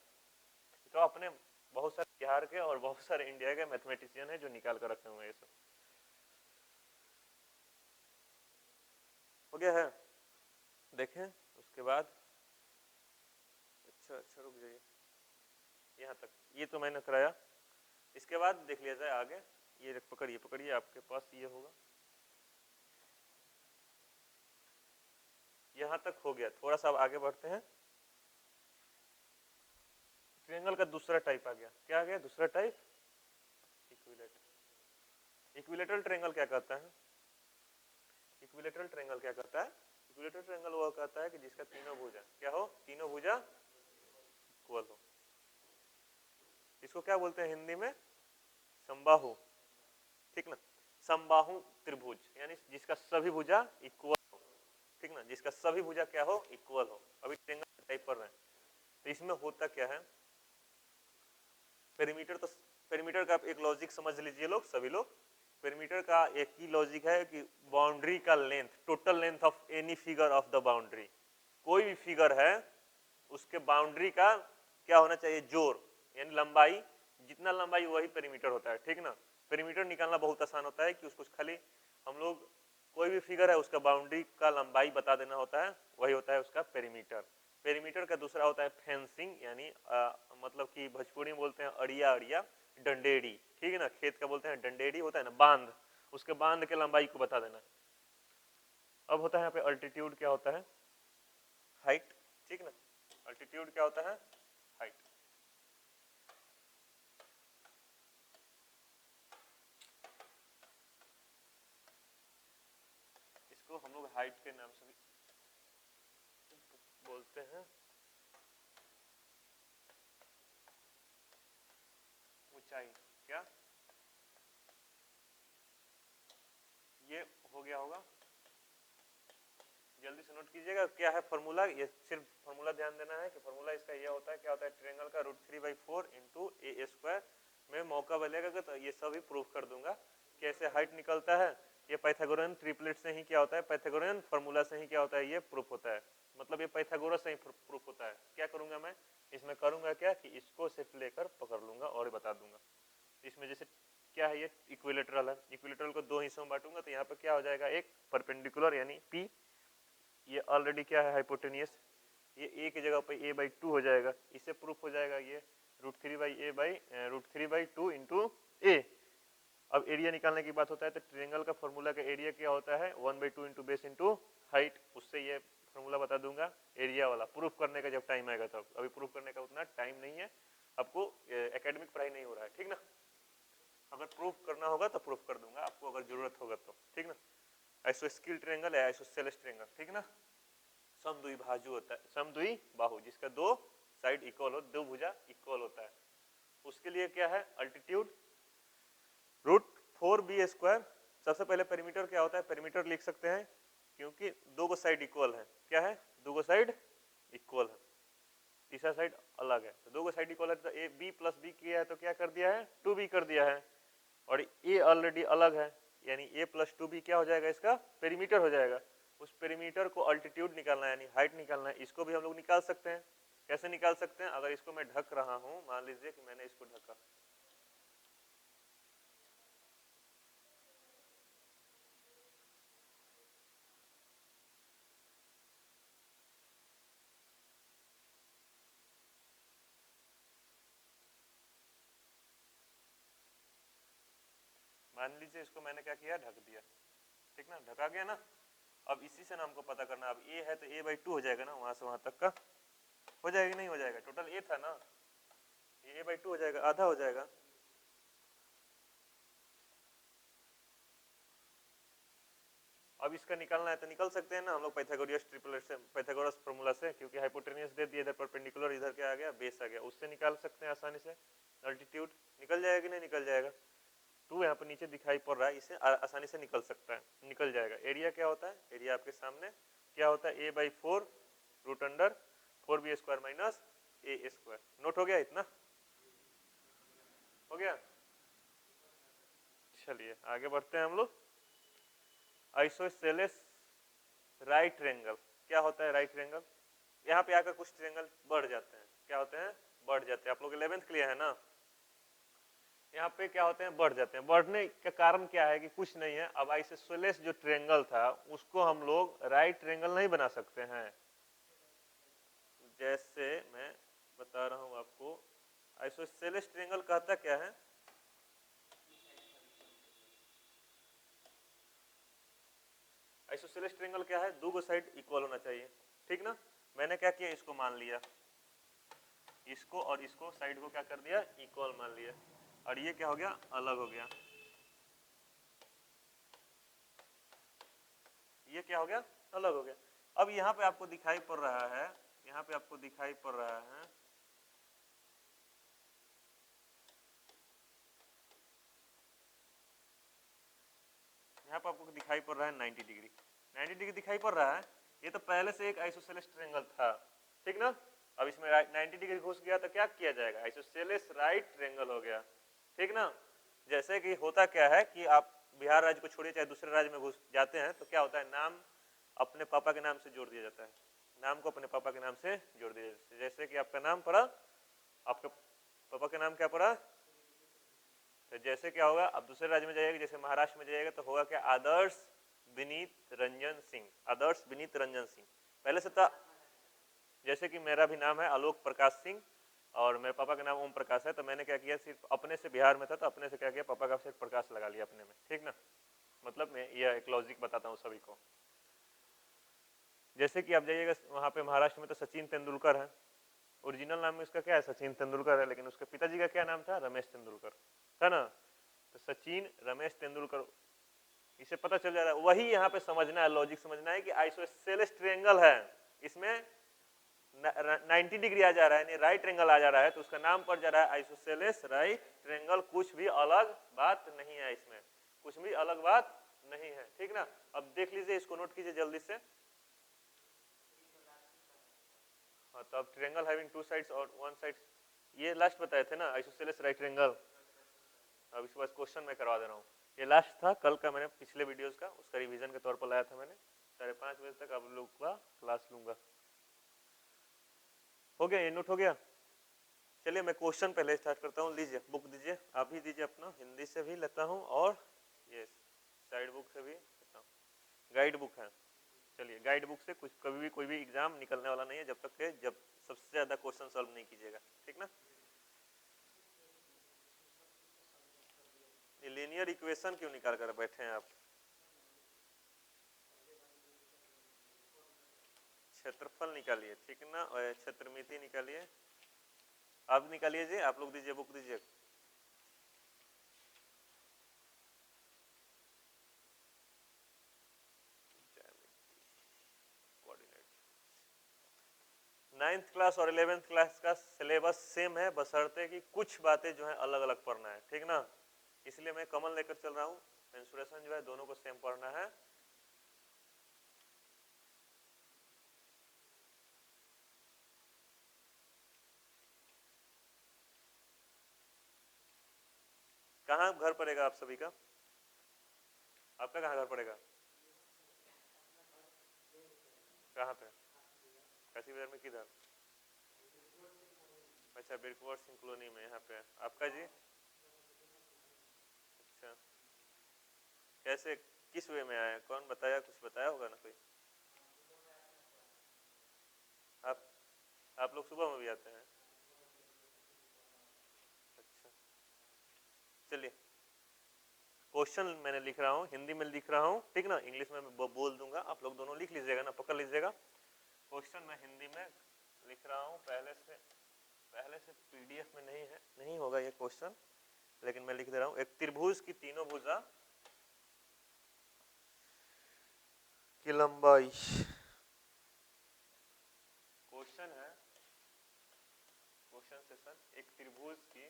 तो अपने बहुत सारे बिहार के और बहुत सारे इंडिया के मैथमेटिशियन है जो निकाल कर रखे हुए हैं। ये सब हो गया है, देखें उसके बाद। अच्छा रुक जाइए, यहाँ तक ये तो मैंने कराया। इसके बाद देख लिया जाए आगे। ये पकड़िए पकड़िए, आपके पास ये होगा, यहाँ तक हो गया। थोड़ा सा अब आगे बढ़ते हैं। ट्रायंगल का दूसरा टाइप आ गया। क्या आ गया दूसरा टाइप? इक्विलेटरल। इक्विलेटरल ट्रायंगल क्या कहता है? इक्विलेटरल ट्रायंगल क्या कहता है? इक्विलेटरल ट्रायंगल वो कहता है कि जिसका तीनों भुजा क्या हो, तीनों भुजा इक्वल हो। इसको क्या बोलते हैं हिंदी में? समबाहु, ठीक ना। समबाहु त्रिभुज, यानी जिसका सभी भुजा इक्वल हो, ठीक ना, जिसका सभी भुजा क्या हो, इक्वल हो। अभी ट्रायंगल टाइप पढ़ रहे हैं। तो इसमें होता क्या है, पेरीमीटर, तो पेरीमीटर का एक लॉजिक समझ लीजिए लोग, सभी लोग। पेरीमीटर का एक ही लॉजिक है कि बाउंड्री का length, total length of any figure of the boundary, कोई भी फिगर है उसके बाउंड्री का क्या होना चाहिए, जोड़, यानी लंबाई, जितना लंबाई वही पेरीमीटर होता है, ठीक ना। पेरीमीटर निकालना बहुत आसान होता है कि उसको खाली हम लोग, कोई भी फिगर है उसका बाउंड्री का लंबाई बता देना होता है, वही होता है उसका पेरीमीटर। पेरीमीटर का दूसरा होता है फेंसिंग, यानी मतलब कि भोजपुरी में बोलते हैं अड़िया, अड़िया डंडेड़ी, ठीक है ना। खेत का बोलते हैं डंडेड़ी, होता है ना बांध, उसके बांध के लंबाई को बता देना। अब होता है यहाँ पे अल्टीट्यूड, क्या होता है, हाइट, ठीक ना। अल्टीट्यूड क्या होता है, हाइट। इसको हम लोग हाइट के नाम से भी बोलते हैं। ऊंचाई, क्या ये हो गया होगा, जल्दी से नोट कीजिएगा क्या है फॉर्मूला। ये सिर्फ फॉर्मूला ध्यान देना है कि फॉर्मूला इसका ये होता है, क्या होता है, ट्रायंगल का √3/4 इंटू ए स्क्वायर। में मौका मिलेगा तो ये सभी प्रूफ कर दूंगा कैसे हाइट निकलता है। ये पाइथागोरन ट्रिपलेट से ही क्या होता है, पाइथागोरन फॉर्मूला से ही क्या होता है, ये प्रूफ होता है। मतलब ये पाइथागोरस से ही प्रूफ होता है। क्या करूंगा मैं इसमें, करूंगा क्या कि इसको सिर्फ लेकर पकड़ लूंगा और बता दूंगा। इसमें जैसे क्या है, ये इक्विलेटरल है, इक्विलेटरल को दो हिस्सों में बांटूंगा, तो यहाँ पे क्या हो जाएगा, एक परपेंडिकुलर यानी पी, ये ऑलरेडी क्या है हाइपोटेनियस, ये ए की जगह पे a/2 हो जाएगा, इससे प्रूफ हो जाएगा ये √3/2 इंटू ए। अब एरिया निकालने की बात होता है तो ट्रायंगल का फॉर्मूला का एरिया क्या होता है, 1/2 इंटू बेस इंटू हाइट। उससे ये फॉर्मूला बता दूंगा एरिया वाला। प्रूफ करने का जब टाइम आएगा तब, अभी प्रूफ करने का उतना टाइम नहीं है, आपको एकेडमिक पढ़ाई नहीं हो रहा है, ठीक ना। अगर प्रूफ करना होगा तो प्रूफ कर दूंगा आपको, अगर जरूरत होगा तो, ठीक ना। आइसोस्केल ट्रायंगल है, आइसोसेलेस ट्रायंगल, ठीक ना। समद्विभाजु होता है, समद्विबाहु, जिसका दो साइड इक्वल हो, दो भुजा इक्वल होता है। उसके लिए क्या है, अल्टीट्यूड √4b²। सबसे पहले पेरीमीटर क्या होता है, पेरीमीटर लिख सकते हैं क्योंकि दो को साइड इक्वल है, क्या है, दो को साइड इक्वल है, तीसरा साइड अलग है, तो दो को साइड इक्वल है, तो ए बी प्लस बी किया है तो क्या कर दिया है, 2b कर दिया है। और ए ऑलरेडी अलग है, यानी a + 2b क्या हो जाएगा, इसका पेरीमीटर हो जाएगा। उस पेरीमीटर को अल्टीट्यूड निकालना है, यानी हाइट निकालना है, इसको भी हम लोग निकाल सकते हैं। कैसे निकाल सकते हैं? अगर इसको मैं ढक रहा हूं, मान लीजिए कि मैंने इसको ढका, मान लीजिए इसको मैंने क्या किया, ढक दिया, ठीक ना, ढका गया ना। अब इसी से ना हमको पता करना, अब ए है तो a/2 हो जाएगा ना, वहां से वहां तक का हो जाएगा, नहीं हो जाएगा? टोटल ए था ना, ये a/2 हो जाएगा, आधा हो जाएगा। अब इसका निकालना है तो निकल सकते हैं ना हम लोग पाइथागोरस ट्रिपलेट से, पाइथागोरस फार्मूला से, क्योंकि हाइपोटेनियस दे दिया, इधर परपेंडिकुलर, इधर क्या आ गया, बेस आ गया, उससे निकाल सकते हैं आसानी से। अल्टीट्यूड निकल जाएगा कि नहीं निकल जाएगा? 2 यहाँ पर नीचे दिखाई पड़ रहा है, इसे आसानी से निकल सकता है, निकल जाएगा। एरिया क्या होता है? एरिया आपके सामने क्या होता है, a/4 root under 4b² minus a²। Note हो गया? इतना हो गया। चलिए आगे बढ़ते हैं हम लोग। आइसोसेलेस राइट ट्रायंगल क्या होता है? राइट ट्रायंगल, यहाँ पे आकर कुछ ट्रायंगल बढ़ जाते हैं, क्या होते हैं? बढ़ जाते हैं। आप लोग 11th क्लियर है ना? यहाँ पे क्या होते हैं? बढ़ जाते हैं। बढ़ने का कारण क्या है कि कुछ नहीं है, अब आइसोसेलेस जो ट्रायंगल था उसको हम लोग राइट ट्रायंगल नहीं बना सकते हैं। जैसे मैं बता रहा हूँ आपको, आइसोसेलेस ट्रायंगल कहता क्या है? आइसोसेलेस ट्रायंगल क्या है? दो साइड इक्वल होना चाहिए, ठीक ना। मैंने क्या किया, इसको मान लिया, इसको और इसको साइड को क्या कर दिया, इक्वल मान लिया, और ये क्या हो गया, अलग हो गया। ये क्या हो गया, अलग हो गया। अब यहाँ पे आपको दिखाई पड़ रहा है, यहाँ पे आपको दिखाई पड़ रहा है, यहाँ पे आपको दिखाई पड़ रहा है 90 डिग्री, 90 डिग्री दिखाई पड़ रहा है। ये तो पहले से एक आइसोसेलेस ट्रायंगल था, ठीक ना। अब इसमें 90 डिग्री घुस गया तो क्या किया जाएगा, आइसोसेलेस राइट ट्रायंगल हो गया, ठीक ना। जैसे कि होता क्या है कि आप बिहार राज्य को छोड़िए चाहे दूसरे राज्य में घुस जाते हैं तो क्या होता है, नाम अपने पापा के नाम से जोड़ दिया जाता है, नाम को अपने पापा के नाम से जोड़ दिया जाता है। जैसे कि आपका नाम पड़ा, आपके पापा का नाम क्या पड़ा, तो जैसे क्या होगा, अब दूसरे राज्य में जाइएगा, जैसे महाराष्ट्र में जाइएगा तो होगा क्या, आदर्श विनीत रंजन सिंह, आदर्श विनीत रंजन सिंह पहले से था। जैसे कि मेरा भी नाम है आलोक प्रकाश सिंह और मेरे पापा का नाम ओम प्रकाश है, तो मैंने क्या किया, सिर्फ अपने से बिहार में था तो अपने से क्या किया, पापा का सिर्फ प्रकाश लगा लिया अपने में, ठीक ना। मतलब मैं यह एक लॉजिक बताता हूँ सभी को। जैसे कि आप जाइएगा वहाँ पे महाराष्ट्र में तो सचिन तेंदुलकर है, ओरिजिनल नाम में उसका क्या है, सचिन तेंदुलकर है, लेकिन उसके पिताजी का क्या नाम था, रमेश तेंदुलकर था ना। तो सचिन रमेश तेंदुलकर, इसे पता चल जा रहा है। वही यहाँ पे समझना है, लॉजिक समझना है कि आइसोसेलेस ट्रायंगल है, इसमें 90 डिग्री आ जा रहा है, यानी राइट ट्रायंगल आ जा रहा है, तो उसका नाम पड़ जा रहा है आइसोसेलेस राइट ट्रायंगल। कुछ भी अलग बात नहीं है इसमें, कुछ भी अलग बात नहीं है, ठीक ना। अब देख लीजिए, इसको नोट कीजिए जल्दी से। हाँ, तो अब ट्रायंगल हैविंग टू साइड्स और वन साइड, ये लास्ट बताए थे ना आइसोसेलेस राइट ट्रायंगल। अब इसके बाद क्वेश्चन मैं करवा दे रहा हूँ, ये लास्ट था कल का, मैंने पिछले वीडियोस का उसका रिवीजन के तौर पर लाया था मैंने। 5:30 बजे तक आप लोग का क्लास लूंगा। हो गया, ये नोट हो गया। चलिए मैं क्वेश्चन पहले स्टार्ट करता हूँ, लीजिए बुक दीजिए, आप भी दीजिए अपना, हिंदी से भी लेता हूँ और ये साइड बुक से भी लेता हूँ, गाइड बुक है। चलिए गाइड बुक से कुछ कभी भी कोई भी एग्जाम निकलने वाला नहीं है जब तक के जब सबसे ज्यादा क्वेश्चन सॉल्व नहीं कीजिएगा, ठीक ना। ये लीनियर इक्वेशन क्यों निकाल कर बैठे हैं आप, क्षेत्रफल निकालिए, ठीक ना, और क्षेत्रमिति निकालिए। आप निकालिए जी, आप लोग दीजिए, बुक दीजिए। नाइन्थ क्लास और 11th क्लास का सिलेबस सेम है, बशर्ते कि कुछ बातें जो है अलग अलग पढ़ना है, ठीक ना। इसलिए मैं कॉमन लेकर चल रहा हूँ, मेंसुरेशन जो है दोनों को सेम पढ़ना है। कहाँ घर पड़ेगा आप सभी का, आपका कहाँ घर पड़ेगा? कहाँ पे? काशी बाजार में किधर? अच्छा, बिरकुआर सिंह कॉलोनी में, यहाँ पे। आपका जी? अच्छा, कैसे, किस वे में आया, कौन बताया, कुछ बताया होगा ना कोई? आप आप लोग सुबह में भी आते हैं? अच्छा, चलिए, क्वेश्चन मैंने लिख रहा हूँ, हिंदी में लिख रहा हूँ, ठीक ना, इंग्लिश में मैं बोल दूंगा, आप लोग दोनों लिख लीजिएगा ना, पकड़ लीजिएगा। क्वेश्चन मैं हिंदी में लिख रहा हूँ, पहले से पीडीएफ में नहीं है, नहीं होगा ये क्वेश्चन, लेकिन मैं लिख दे रहा हूँ। एक त्रिभुज की तीनों भुजा की लंबाई, क्वेश्चन है, क्वेश्चन सेशन, एक त्रिभुज की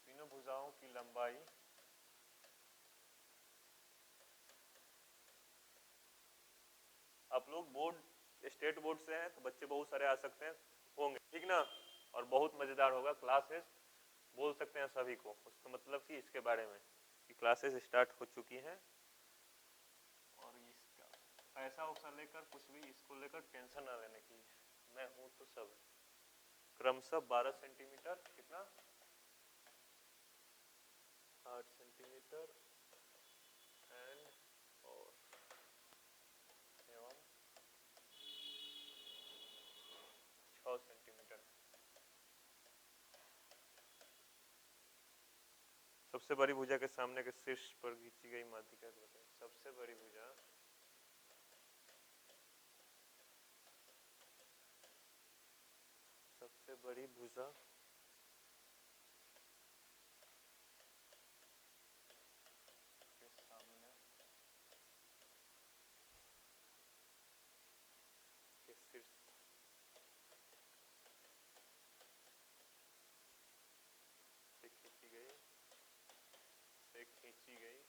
तीनों भुजाओं की लंबाई आप लोग बोर्ड, स्टेट बोर्ड से हैं तो बच्चे बहुत सारे आ सकते हैं, होंगे, ठीक ना, और बहुत मजेदार होगा, क्लासेस बोल सकते हैं सभी को, उसका मतलब कि इसके बारे में कि क्लासेस स्टार्ट हो चुकी हैं, और इसका पैसा वैसा लेकर कुछ भी इसको लेकर टेंशन ना लेने की, मैं हूँ तो सब है। क्रमशः 12 सेंटीमीटर, कितना, 8 सेंटीमीटर एंड और एवं 6 सेंटीमीटर। सबसे बड़ी भुजा के सामने के शीर्ष पर खींची गई माध्यिका को बताएं। सबसे बड़ी भुजा, सबसे बड़ी भुजा के सामने के शीर्ष से खींची गई,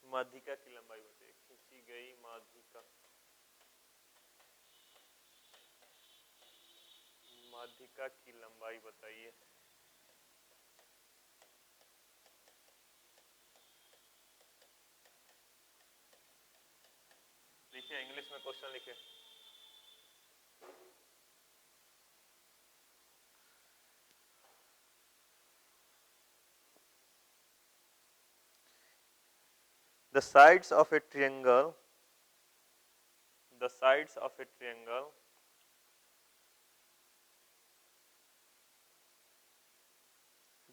माध्यिका की लंबाई बताइए। खींची गई माध्यिका, माध्यिका की लंबाई बताइए। लिखिए, इंग्लिश में क्वेश्चन लिखिए। The sides of a triangle, the sides of a triangle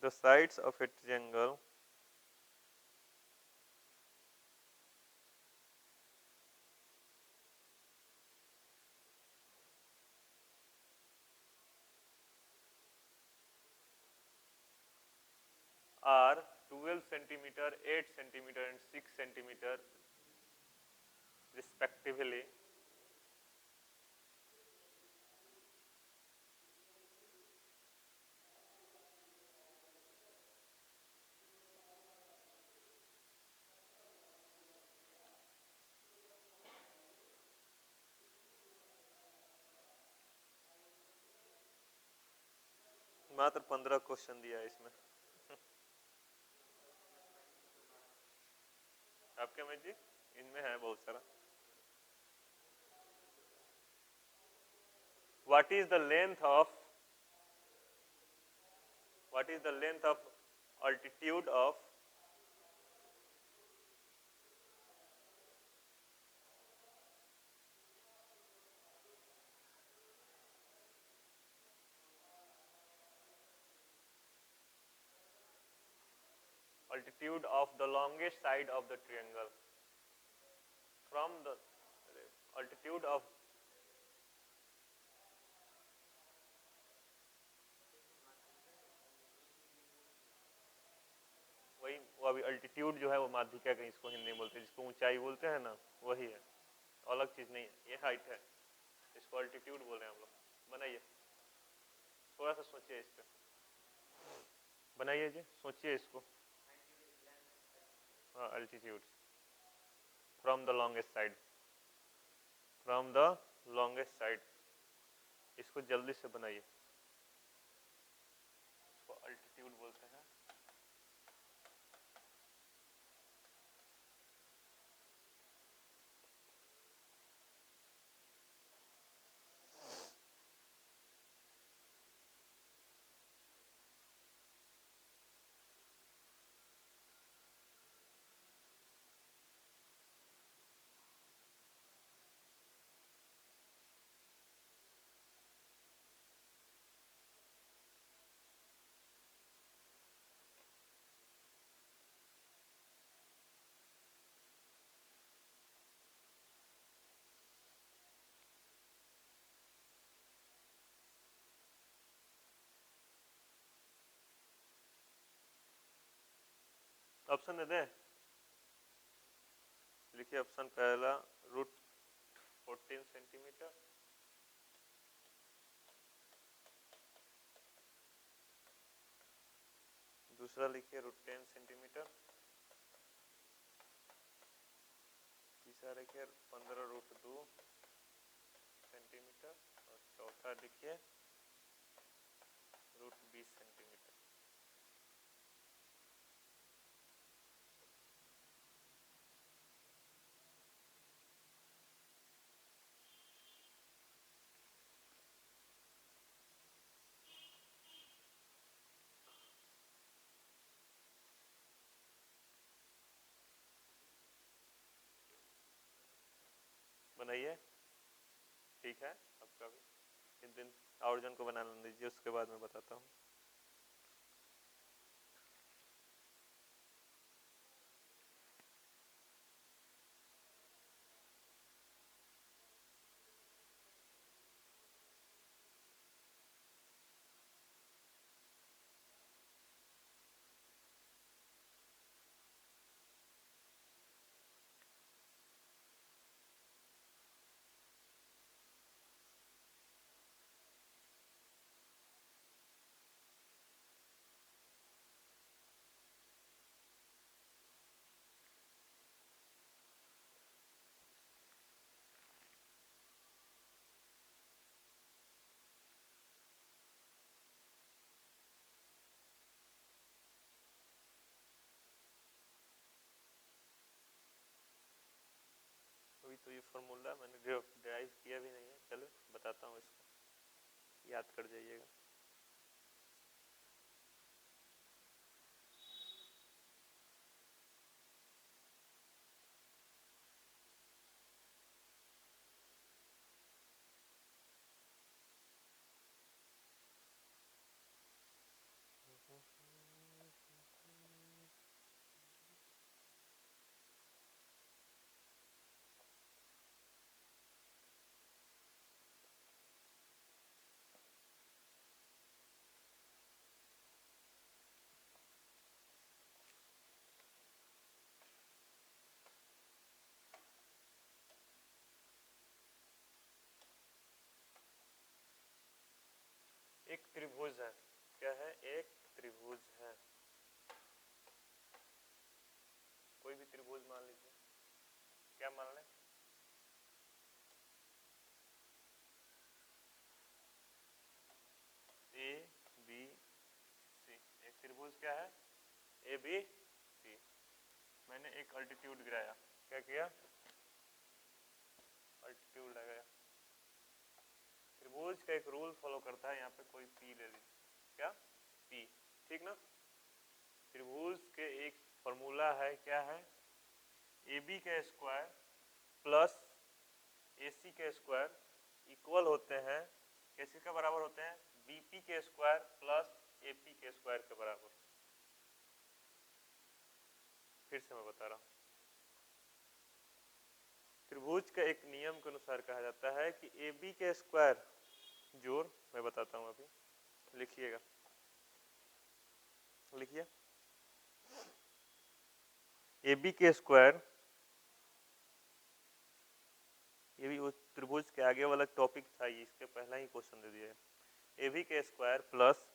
the sides of a triangle are 12 centimeter, 8 centimeter and 6 centimeter respectively. मात्र 15 क्वेश्चन दिया है इसमें। आपके में जी, इनमें है बहुत सारा। What is the length of, what is the length of altitude of altitude of the longest side of the triangle from the altitude of, वही वो अभी अल्टीट्यूड जो है वो माध्यिका का इसको हिंदी में बोलते हैं, जिसको ऊंचाई बोलते हैं ना, वही है, अलग चीज नहीं है, ये हाइट है, इसको अल्टीट्यूड बोल रहे हैं हम लोग। बनाइए, थोड़ा सा सोचिए इस पे, बनाइए जी, सोचिए इसको। हाँ, altitude from the longest side, from the longest side. इसको जल्दी से बनाइए, इसको अल्टीट्यूड बोलते हैं। ऑप्शन दे दें? लिखिए ऑप्शन पहला रूट 14 सेंटीमीटर, दूसरा लिखिए रूट 10 सेंटीमीटर, तीसरा लिखिए 15 रूट 2 सेंटीमीटर, और चौथा लिखिए रूट 20 सेंटीमीटर। बनाइए, ठीक है आपका भी। एक दिन और जन को बना लीजिए, उसके बाद मैं बताता हूँ। अभी तो ये फॉर्मूला मैंने ड्राइव किया भी नहीं है, चलो बताता हूँ, इसको याद कर जाइएगा। एक त्रिभुज है, क्या है? एक त्रिभुज है, कोई भी त्रिभुज मान लीजिए, क्या मान लें? A B C. एक त्रिभुज क्या है? A B C. मैंने एक अल्टीट्यूड गिराया, क्या किया? अल्टीट्यूड लगाया। त्रिभुज का एक रूल फॉलो करता है, यहाँ पे कोई पी ले लीजिए, क्या? पी, ठीक ना? त्रिभुज के एक फॉर्मूला है, क्या है? ए बी का स्क्वायर प्लस ए सी का स्क्वायर इक्वल होते हैं, किसी के बराबर होते हैं? बी पी के स्क्वायर प्लस ए पी के स्क्वायर के बराबर। फिर से मैं बता रहा हूँ, त्रिभुज का एक नियम के अनुसार कहा जाता है कि ए बी के स्क्वायर जोड़, मैं बताता हूँ अभी, लिखिएगा, लिखिए ए बी के स्क्वायर, ये भी उस त्रिभुज के आगे वाला टॉपिक था, ये इसके पहला ही क्वेश्चन दे दिया है। ए बी के स्क्वायर प्लस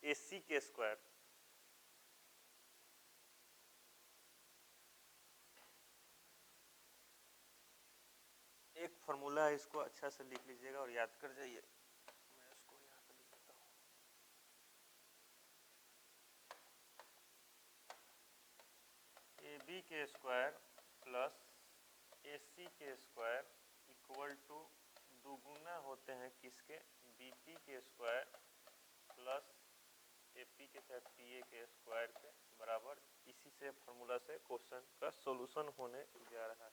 ए सी के स्क्वायर एक फॉर्मूला है, इसको अच्छा से लिख लीजिएगा और याद कर जाइए। मैं इसको यहाँ पे लिख देता हूँ। ए बी के स्क्वायर प्लस ए सी के स्क्वायर इक्वल टू दुगुना होते हैं किसके, बी पी के स्क्वायर प्लस ए पी के चाहे पी ए के स्क्वायर के बराबर। इसी से फॉर्मूला से क्वेश्चन का सॉल्यूशन होने जा रहा है।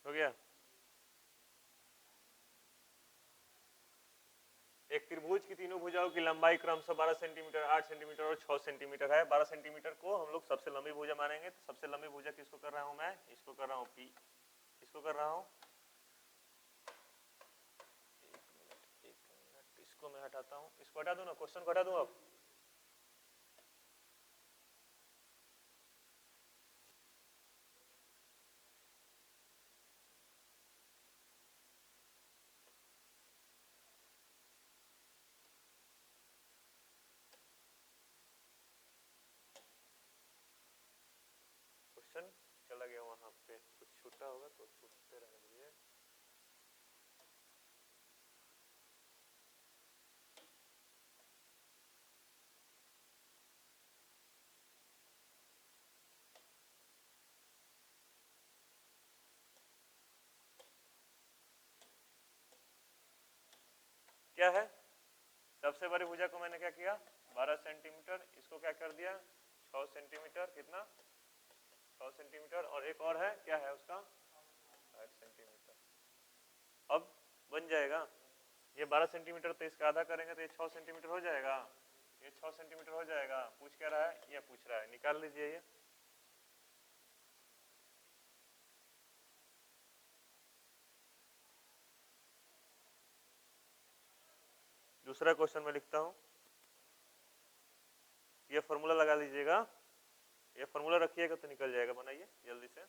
हो गया। एक त्रिभुज की तीनों भुजाओं की लंबाई क्रमशः 12 सेंटीमीटर, 8 सेंटीमीटर और 6 सेंटीमीटर है। 12 सेंटीमीटर को हम लोग सबसे लंबी भुजा मानेंगे। तो सबसे लंबी भुजा किसको कर रहा हूं मैं, इसको कर रहा हूं पी, इसको कर रहा हूं, एक मिनट इसको मैं हटाता हूं, इसको हटा दूं ना, क्वेश्चन को हटा दूं अब। क्वेश्चन चला गया वहां पे, कुछ छूटा होगा तो छूटते रहने दीजिए। क्या है, सबसे बड़ी भुजा को मैंने क्या किया 12 सेंटीमीटर, इसको क्या कर दिया 6 सेंटीमीटर, कितना 6 सेंटीमीटर, और एक और है क्या है उसका 8 सेंटीमीटर। अब बन जाएगा ये 12 सेंटीमीटर, तो इसका आधा करेंगे तो ये 6 सेंटीमीटर हो जाएगा, ये 6 सेंटीमीटर हो जाएगा। पूछ क्या रहा है, ये पूछ रहा है, निकाल लीजिए ये। दूसरा क्वेश्चन में लिखता हूं, ये फॉर्मूला लगा लीजिएगा, ये फॉर्मूला रखिएगा तो निकल जाएगा, बनाइए जल्दी से।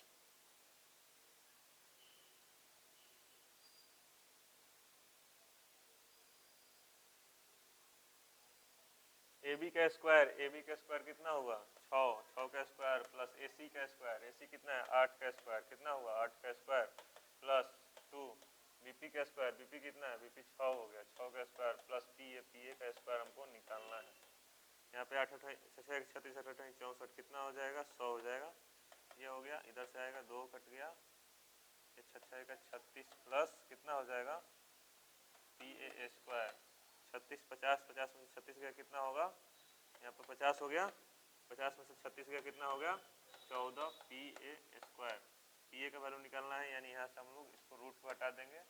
ए बी का स्क्वायर कितना हुआ 6 का स्क्वायर प्लस ए सी का स्क्वायर, ए सी कितना है 8 का स्क्वायर, कितना हुआ 8 का स्क्वायर प्लस 2 बीपी का स्क्वायर, बीपी कितना है बीपी 6 हो गया, 6 का स्क्वायर प्लस पी ए का स्क्वायर हमको निकालना है। यहाँ पे 8 8 6 36 8 8 64 कितना हो जाएगा 100 हो जाएगा, ये हो गया। इधर से आएगा 2 कट गया, ये 6 का 36 प्लस कितना हो जाएगा पी ए स्क्वायर 36 50 50 में से 36 गया कितना होगा, यहाँ पे 50 हो गया, 50 में से 36 गया कितना हो गया 14 P A square. P A का वैल्यू निकालना है, यानी यहाँ से हम लोग इसको रूट को हटा देंगे,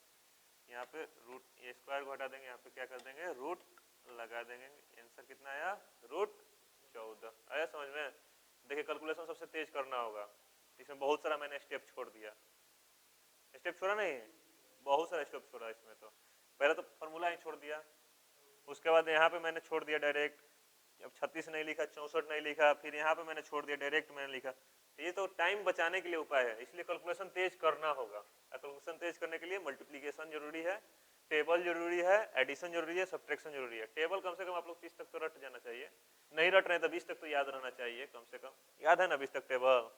यहाँ पे रूट ए स्क्वायर को हटा देंगे, यहाँ पे क्या कर देंगे रूट लगा देंगे। आंसर कितना आया रूट 14 आया समझ में। देखिए कैलकुलेशन सबसे तेज करना होगा, इसमें बहुत सारा मैंने स्टेप छोड़ दिया, स्टेप छोड़ा नहीं, बहुत सारा स्टेप छोड़ा इसमें। तो पहले तो फॉर्मूला ही छोड़ दिया, उसके बाद यहाँ पे मैंने छोड़ दिया डायरेक्ट, अब 36 नहीं लिखा 64 नहीं लिखा, फिर यहाँ पे मैंने छोड़ दिया डायरेक्ट मैंने लिखा। ये तो टाइम बचाने के लिए उपाय है, इसलिए कैलकुलेशन तेज करना होगा। कैलकुलेशन तेज करने के लिए मल्टीप्लिकेशन जरूरी है, टेबल जरूरी है, एडिशन जरूरी है, सब्ट्रैक्शन जरूरी है। टेबल कम से कम आप लोग 30 तक तो रट जाना चाहिए, नहीं रट रहे तो 20 तक तो याद रहना चाहिए कम से कम। याद है ना 20 तक टेबल,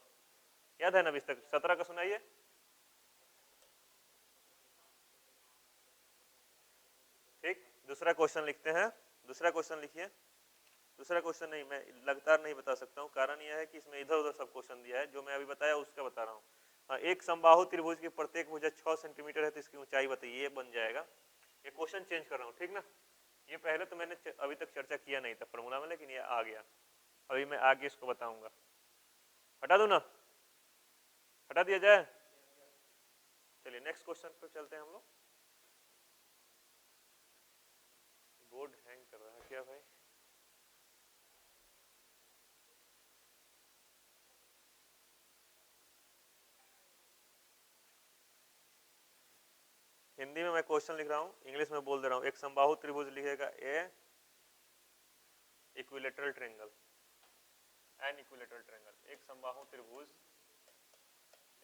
याद है ना 20 तक। 17 का सुनाइए। ठीक, दूसरा क्वेश्चन लिखते हैं, दूसरा क्वेश्चन लिखिए। दूसरा क्वेश्चन नहीं, मैं लगातार नहीं बता सकता हूँ, कारण यह है कि इसमें इधर उधर सब क्वेश्चन दिया है, जो मैं अभी बताया उसका बता रहा हूँ। एक समबाहु त्रिभुज की प्रत्येक भुजा 6 सेंटीमीटर है, तो इसकी ऊंचाई बताइए, ये बन जाएगा। ये क्वेश्चन चेंज कर रहा हूँ, ठीक ना। ये पहले तो मैंने अभी तक चर्चा किया नहीं था फॉर्मूला में, लेकिन ये आ गया, अभी मैं आगे इसको बताऊंगा। हटा दूं ना, हटा दिया जाए। चलिए नेक्स्ट क्वेश्चन पर चलते हैं हम लोग। बोर्ड हैंग कर रहा है क्या भाई। हिंदी में मैं क्वेश्चन लिख रहा हूँ, इंग्लिश में बोल दे रहा हूँ। एक समबाहु त्रिभुज लिखेगा a equilateral triangle, an equilateral triangle, एक समबाहु त्रिभुज,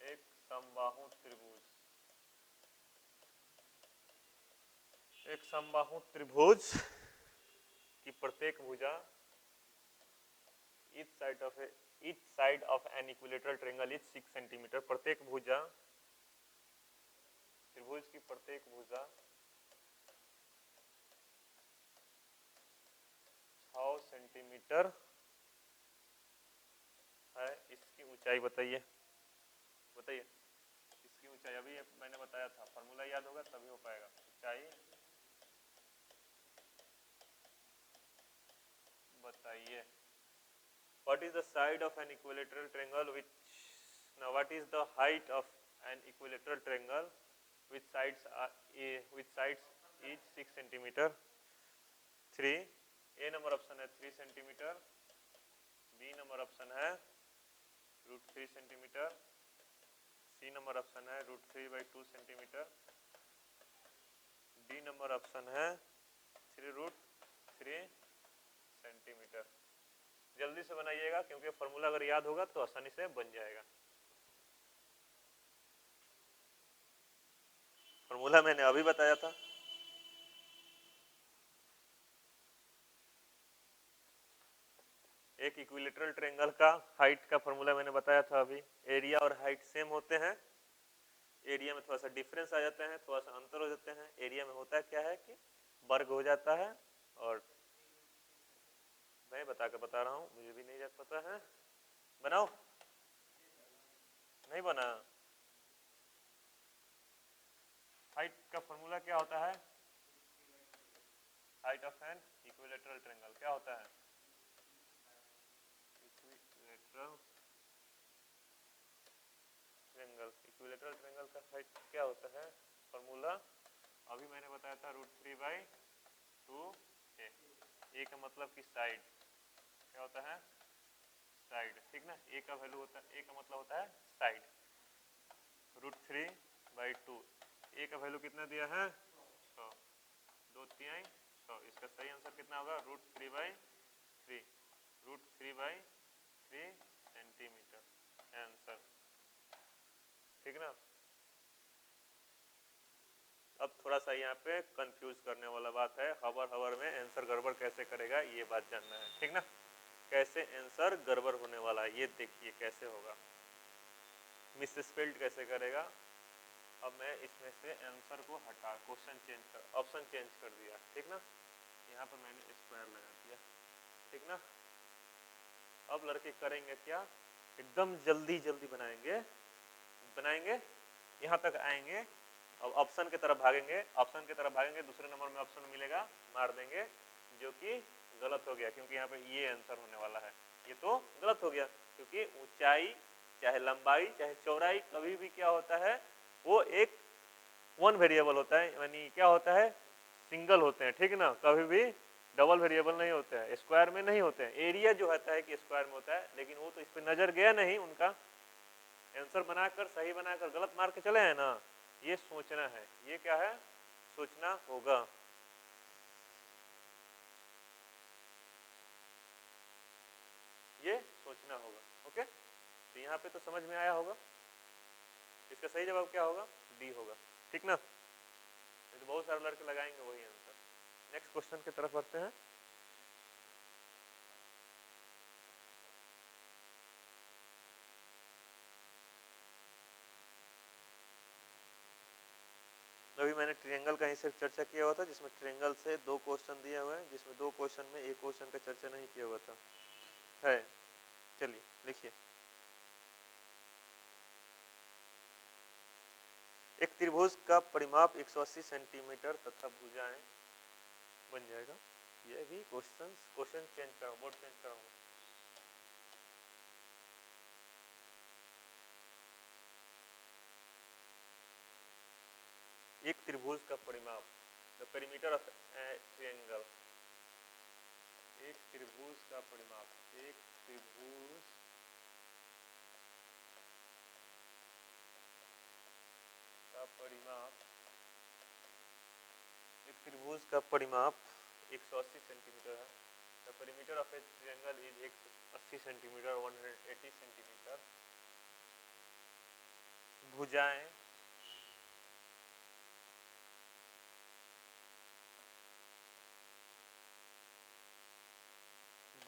एक समबाहु त्रिभुज, एक समबाहु त्रिभुज की प्रत्येक भुजा each side of an equilateral triangle is 6 centimetre. प्रत्येक भुजा, त्रिभुज की प्रत्येक भुजा 6 सेंटीमीटर है। इसकी ऊंचाई बताइए, बताइए इसकी ऊंचाई। अभी मैंने बताया था, फॉर्मूला याद होगा तभी हो पाएगा। ऊंचाई बताइए। What is the side of an equilateral triangle which, now what is the height of an equilateral triangle which sides are which sides each 6 centimetre? 3, A number option है 3 सेंटीमीटर, बी नंबर ऑप्शन है √3 centimetre, C number option है √3/2 centimetre, D number option है 3√3 centimetre. जल्दी से बनाइएगा क्योंकि formula अगर याद होगा तो आसानी से बन जाएगा। फॉर्मूला मैंने अभी बताया था। एक इक्विलेटरल ट्रायंगल का हाइट का फॉर्मूला मैंने बताया था अभी। एरिया और हाइट सेम होते हैं, एरिया में थोड़ा सा डिफरेंस आ जाता है, थोड़ा सा अंतर हो जाते हैं। एरिया में होता है क्या है कि वर्ग हो जाता है, और मैं बता रहा हूँ, मुझे भी नहीं पता है। बनाओ, नहीं बना। हाइट का फॉर्मूला क्या होता है? Height of N equilateral triangle क्या होता है? इक्विलेटरल ट्रायंगल, इक्विलेटरल ट्रायंगल का हाइट क्या होता है? फॉर्मूला अभी मैंने बताया था √3/2 ए। ए का मतलब कि साइड, क्या होता है? साइड, ठीक ना। ए का वैल्यू होता है, ए का मतलब होता है साइड। √3/2, ए का वैल्यू कितना दिया है? 6, 2/3 6। इसका सही आंसर कितना होगा? √3/3, √3/3 सेंटीमीटर आंसर, ठीक ना। अब थोड़ा सा यहाँ पे कंफ्यूज करने वाला बात है, हवर में आंसर गड़बड़ कैसे करेगा ये बात जानना है, ठीक ना। कैसे आंसर गड़बड़ होने वाला है ये देखिए कैसे होगा, मिसस्पेल्ड कैसे करेगा। अब मैं इसमें से आंसर को हटा क्वेश्चन चेंज कर, ऑप्शन चेंज कर दिया, ठीक ना। यहाँ पर मैंने स्क्वायर लगा दिया, ठीक ना। अब लड़के करेंगे क्या, एकदम जल्दी जल्दी बनाएंगे, यहाँ तक आएंगे। अब ऑप्शन की तरफ भागेंगे, दूसरे नंबर में ऑप्शन मिलेगा, मार देंगे, जो कि गलत हो गया क्योंकि यहाँ पे ये आंसर होने वाला है। ये तो गलत हो गया क्योंकि ऊंचाई चाहे लंबाई चाहे चौड़ाई कभी भी क्या होता है, वो एक वन वेरिएबल होता है, यानी क्या होता है, सिंगल होते हैं, ठीक ना। कभी भी डबल वेरिएबल नहीं होते हैं, स्क्वायर में नहीं होते हैं। एरिया जो होता है कि स्क्वायर में होता है, लेकिन वो तो इस पर नजर गया नहीं, उनका आंसर बनाकर सही बनाकर गलत मार के चले हैं ना। ये सोचना है, ये क्या है, सोचना होगा। ये सोचना होगा, ओके। तो यहाँ पे तो समझ में आया होगा, इसका सही जवाब क्या होगा? डी होगा, ठीक ना। तो बहुत सारे लड़के लगाएंगे वही आंसर। नेक्स्ट क्वेश्चन की तरफ बढ़ते हैं। अभी मैंने ट्रायंगल का ही सिर्फ चर्चा किया हुआ था, जिसमें ट्रायंगल से 2 क्वेश्चन दिए हुए हैं, जिसमें 2 क्वेश्चन में एक क्वेश्चन का चर्चा नहीं किया हुआ था, है। चलिए लिखिए। एक त्रिभुज का परिमाप 180 सेंटीमीटर तथा भुजाएं, बन जाएगा। ये भी क्वेश्चन चेंज कराऊं, बोर्ड चेंज कराऊंगा। एक त्रिभुज का परिमाप, द पेरीमीटर ऑफ ट्रायंगल, एक त्रिभुज का परिमाप, एक त्रिभुज का परिमाप त्रिभुज का परिमाप 180 सेंटीमीटर है। The perimeter of a triangle is 180 centimetre 180 centimetre. भुजाएं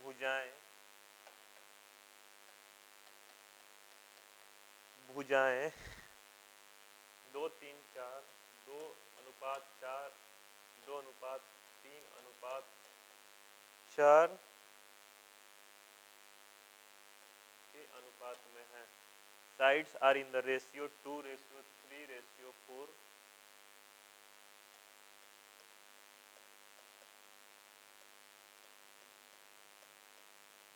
भुजाएं भुजाएं 2:3:4 2:4 2:3:4 के अनुपात में है। Sides are in the ratio 2:3:4।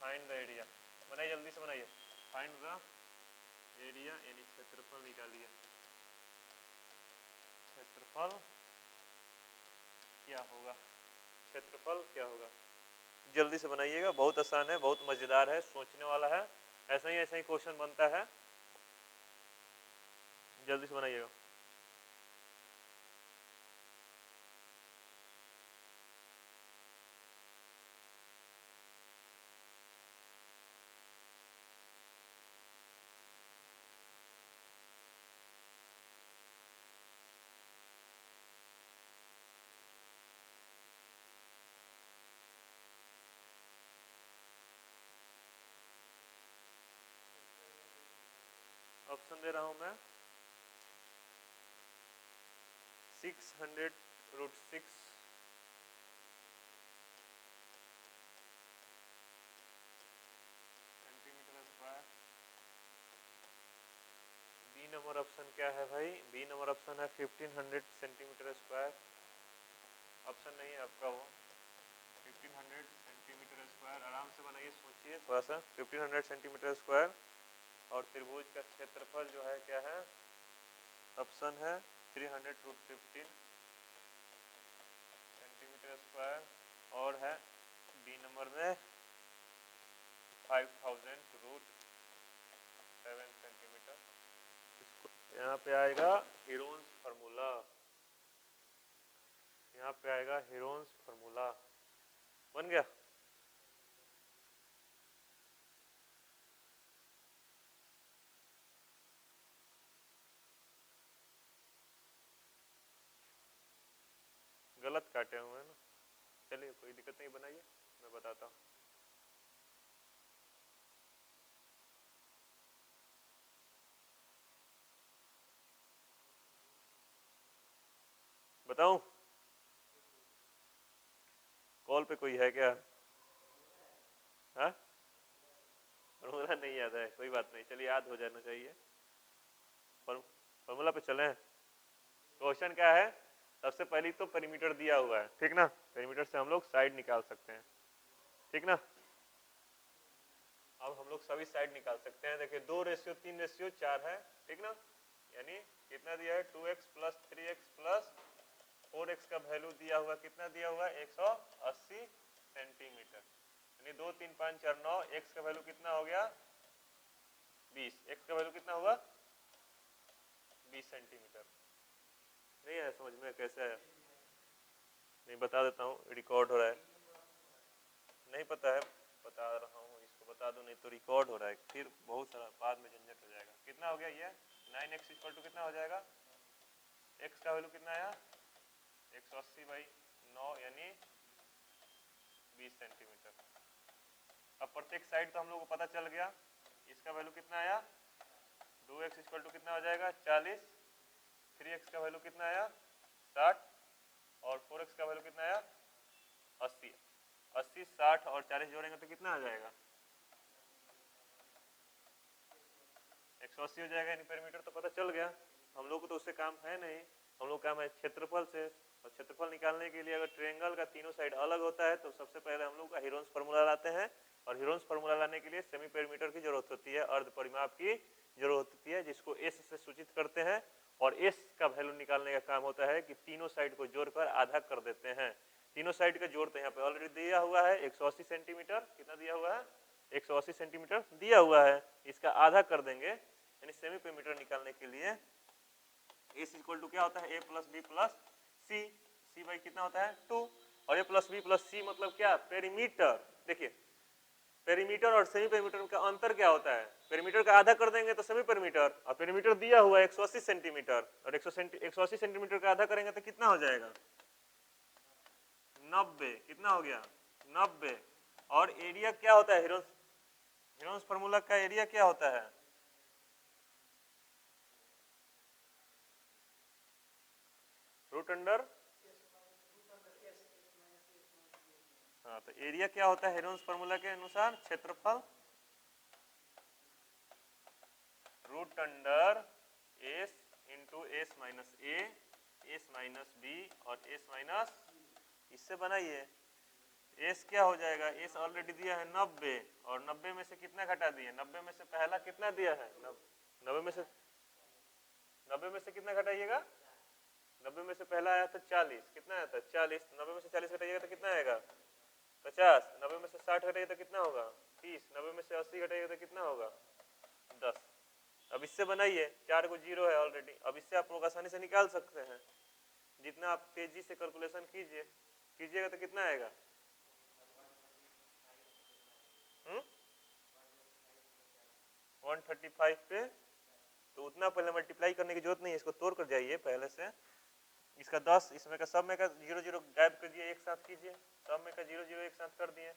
Find the area. बनाइए, जल्दी से बनाइए। फाइंड द एरिया यानी क्षेत्रफल निकालिए। क्षेत्रफल क्या होगा? क्षेत्रफल क्या होगा? जल्दी से बनाइएगा, बहुत आसान है, बहुत मजेदार है, सोचने वाला है। ऐसा ही क्वेश्चन बनता है, जल्दी से बनाइएगा। ऑप्शन दे रहा हूं मैं। 600√6 centimetre square. B number option क्या है भाई? बी नंबर ऑप्शन है 1500 सेंटीमीटर स्क्वायर। ऑप्शन नहीं है आपका वो 1500 सेंटीमीटर स्क्वायर। आराम से बनाइए, सोचिए थोड़ा सा। 1500 सेंटीमीटर स्क्वायर और त्रिभुज का क्षेत्रफल जो है क्या है? ऑप्शन है 300√15 सेंटीमीटर स्क्वायर और है बी नंबर में 5000√7 सेंटीमीटर। यहाँ पे आएगा हीरोन्स फार्मूला। यहाँ पे आएगा हीरोन्स फार्मूला। बन गया? गलत काटे हुए हैं ना? चलिए कोई दिक्कत नहीं, बनाइए, मैं बताता हूँ। बताऊं? कॉल पे कोई है क्या? हाँ, फॉर्मूला नहीं याद है, कोई बात नहीं, चलिए याद हो जाना चाहिए। फॉर्मूला पे चलें। क्वेश्चन क्या है? सबसे पहले तो पेरीमीटर दिया हुआ है, ठीक ना? पेरीमीटर से हम लोग साइड निकाल सकते हैं, ठीक ना? अब हम लोग सभी साइड निकाल सकते हैं। देखिए 2:3:4 है, ठीक ना? यानी कितना दिया है? 2x + 3x + 4x का वैल्यू दिया हुआ, कितना दिया हुआ है? 180 सेंटीमीटर। यानी 2 3 5 4 9। x का वैल्यू कितना हो गया? 20। x का वैल्यू कितना होगा? 20 सेंटीमीटर। नहीं है समझ में? कैसे है? नहीं, बता देता हूँ, रिकॉर्ड हो रहा है। नहीं पता है, बता रहा हूँ, इसको बता दो, नहीं तो रिकॉर्ड हो रहा है, फिर बहुत सारा बाद में झंझट हो जाएगा। कितना हो गया ये? 9x = कितना हो जाएगा? x का वैल्यू कितना आया? 180/9 यानी 20 सेंटीमीटर। अब प्रत्येक साइड तो हम लोग को पता चल गया। इसका वैल्यू कितना आया? 2x = कितना हो जाएगा? 40। 3x का वैल्यू कितना आया? 60 और 4x का वैल्यू कितना आया? 80। 80 60 और 40 जोड़ेंगे तो कितना आ जाएगा? 180 हो जाएगा। यानी पेरीमीटर तो पता चल गया। हम लोग को तो उससे काम है नहीं, हम लोग काम है क्षेत्रफल से। और क्षेत्रफल निकालने के लिए अगर ट्रायंगल का तीनों साइड अलग होता है तो सबसे पहले हम लोग का हीरोन्स फार्मूला लाते हैं। और हीरोन्स फार्मूला लाने के लिए सेमी पेरीमीटर की जरूरत होती है, अर्ध परिमाप की जरूरत होती है, जिसको एस से सूचित करते हैं। और एस का वैल्यू निकालने का काम होता है कि तीनों साइड को जोड़कर आधा कर देते हैं। तीनों साइड का जोड़ तो यहाँ पे ऑलरेडी दिया हुआ है 180 सेंटीमीटर। कितना दिया हुआ है? 180 सेंटीमीटर दिया हुआ है। इसका आधा कर देंगे, यानी सेमी पेरीमीटर निकालने के लिए एस = क्या होता है? a + b + c। C by कितना होता है 2, और ये प्लस बी प्लस सी मतलब क्या, पेरीमीटर। देखिए पेरीमीटर और सेमी पेरीमीटर का अंतर क्या होता है, पेरीमीटर का आधा कर देंगे तो सेमी पेरीमीटर, और पेरीमीटर दिया हुआ है 180 सेंटीमीटर, और 180 सेंटीमीटर का आधा करेंगे तो कितना हो जाएगा 90, कितना हो गया 90। और एरिया क्या होता है, हेरोन्स फार्मूला का एरिया क्या होता है, रूट अंडर, हाँ तो एरिया क्या होता है हेरोन्स फार्मूला के अनुसार, क्षेत्रफल root under S into S minus A, S minus B और एस माइनस, इससे बनाइए एस क्या हो जाएगा, एस ऑलरेडी दिया है 90, और 90 में से कितना घटा दिए, 90 में से पहला कितना दिया है 90 में से, 90 में से कितना घटाइएगा, 90 में से पहला आया था 40, कितना आया था 40, 90 में से 40 घटाइएगा तो कितना आएगा 50, 90 में से 60 घटाइएगा तो कितना होगा 30, 90 में से 80 घटाइएगा तो कितना होगा 10। अब इससे बनाइए, 4 को जीरो है ऑलरेडी, अब इससे आप लोग आसानी से निकाल सकते हैं, जितना आप तेजी से कैलकुलेशन कीजिएगा तो कितना आएगा 135 पे, तो उतना पहले मल्टीप्लाई करने की जरूरत नहीं है, इसको तोड़ कर जाइए पहले से, इसका 10, इसमें का सब में का 0 0 गायब कर दिए, एक साथ कीजिए, सब में का 0 0 एक साथ कर दिए,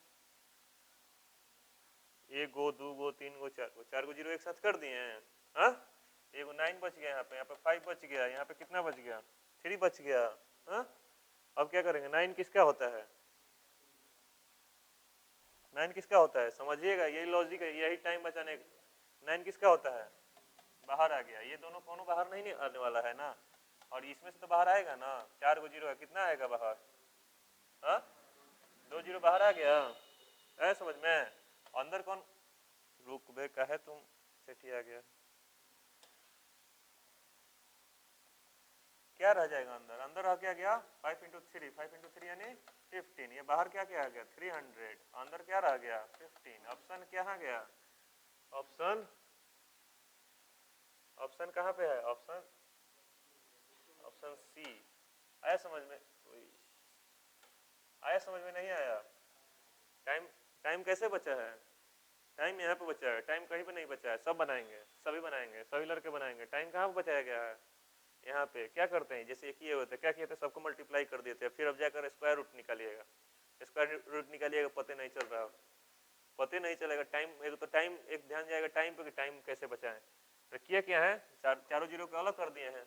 1 गो 2 गो 3 गो 4 गो 0 एक साथ कर दिए हैं, हाँ एगो 9 बच गया, यहाँ पे 5 बच गया, यहाँ पे कितना बच गया 3 बच गया, हाँ अब क्या करेंगे, 9 किसका होता है, 9 किसका होता है, समझिएगा यही लॉजिक है, यही टाइम बचाने, 9 किसका होता है, बाहर आ गया, ये दोनों कोनो बाहर नहीं आने वाला है ना, और इसमें से तो बाहर आएगा ना, 4 गो 0 है, कितना आएगा बाहर, हाँ 2 0 बाहर आ गया, है समझ में, अंदर कौन, रुक बे कहे तुम सेठी आ गया, क्या रह जाएगा अंदर, अंदर रह क्या गया 5 इंटू 3, 5 इंटू 3 यानी 15, ये बाहर क्या क्या आ गया 300, अंदर क्या रह गया 15, ऑप्शन क्या आ गया, ऑप्शन, ऑप्शन कहाँ पे है, ऑप्शन, ऑप्शन सी, आया समझ में, आया समझ में नहीं आया, टाइम, टाइम कैसे बचा है, टाइम यहाँ पे बचा है, टाइम कहीं पे नहीं बचा है, सब बनाएंगे, सभी बनाएंगे, सभी लड़के बनाएंगे, टाइम कहाँ पे बचाया गया है, यहाँ पे क्या करते हैं, जैसे किए हुए थे क्या किए थे, सबको मल्टीप्लाई कर देते हैं, फिर अब जाकर स्क्वायर रूट निकालिएगा, स्क्वायर रूट निकालिएगा, पते नहीं चल रहा, पते नहीं चलेगा, टाइम एक तो टाइम एक ध्यान जाएगा टाइम पे कि टाइम कैसे बचाएं, तो किया क्या है, चारों जीरो को अलग कर दिए हैं,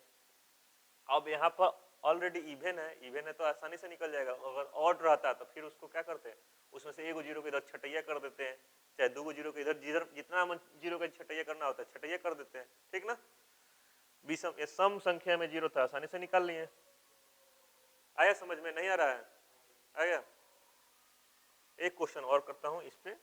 अब यहाँ पर ऑलरेडी इवन है तो आसानी से निकल जाएगा, अगर ऑड रहता तो फिर उसको क्या करते हैं, उसमें से एक जीरो को इधर छटैया कर देते हैं, चाहे 2 जीरो को इधर जितना जीरो का छटैया करना होता है छटैया कर देते हैं, ठीक ना, विषम सम संख्या में जीरो था, आसानी से निकाल लिए, आया समझ में नहीं आ रहा है, आया, एक क्वेश्चन और करता हूं इस पे,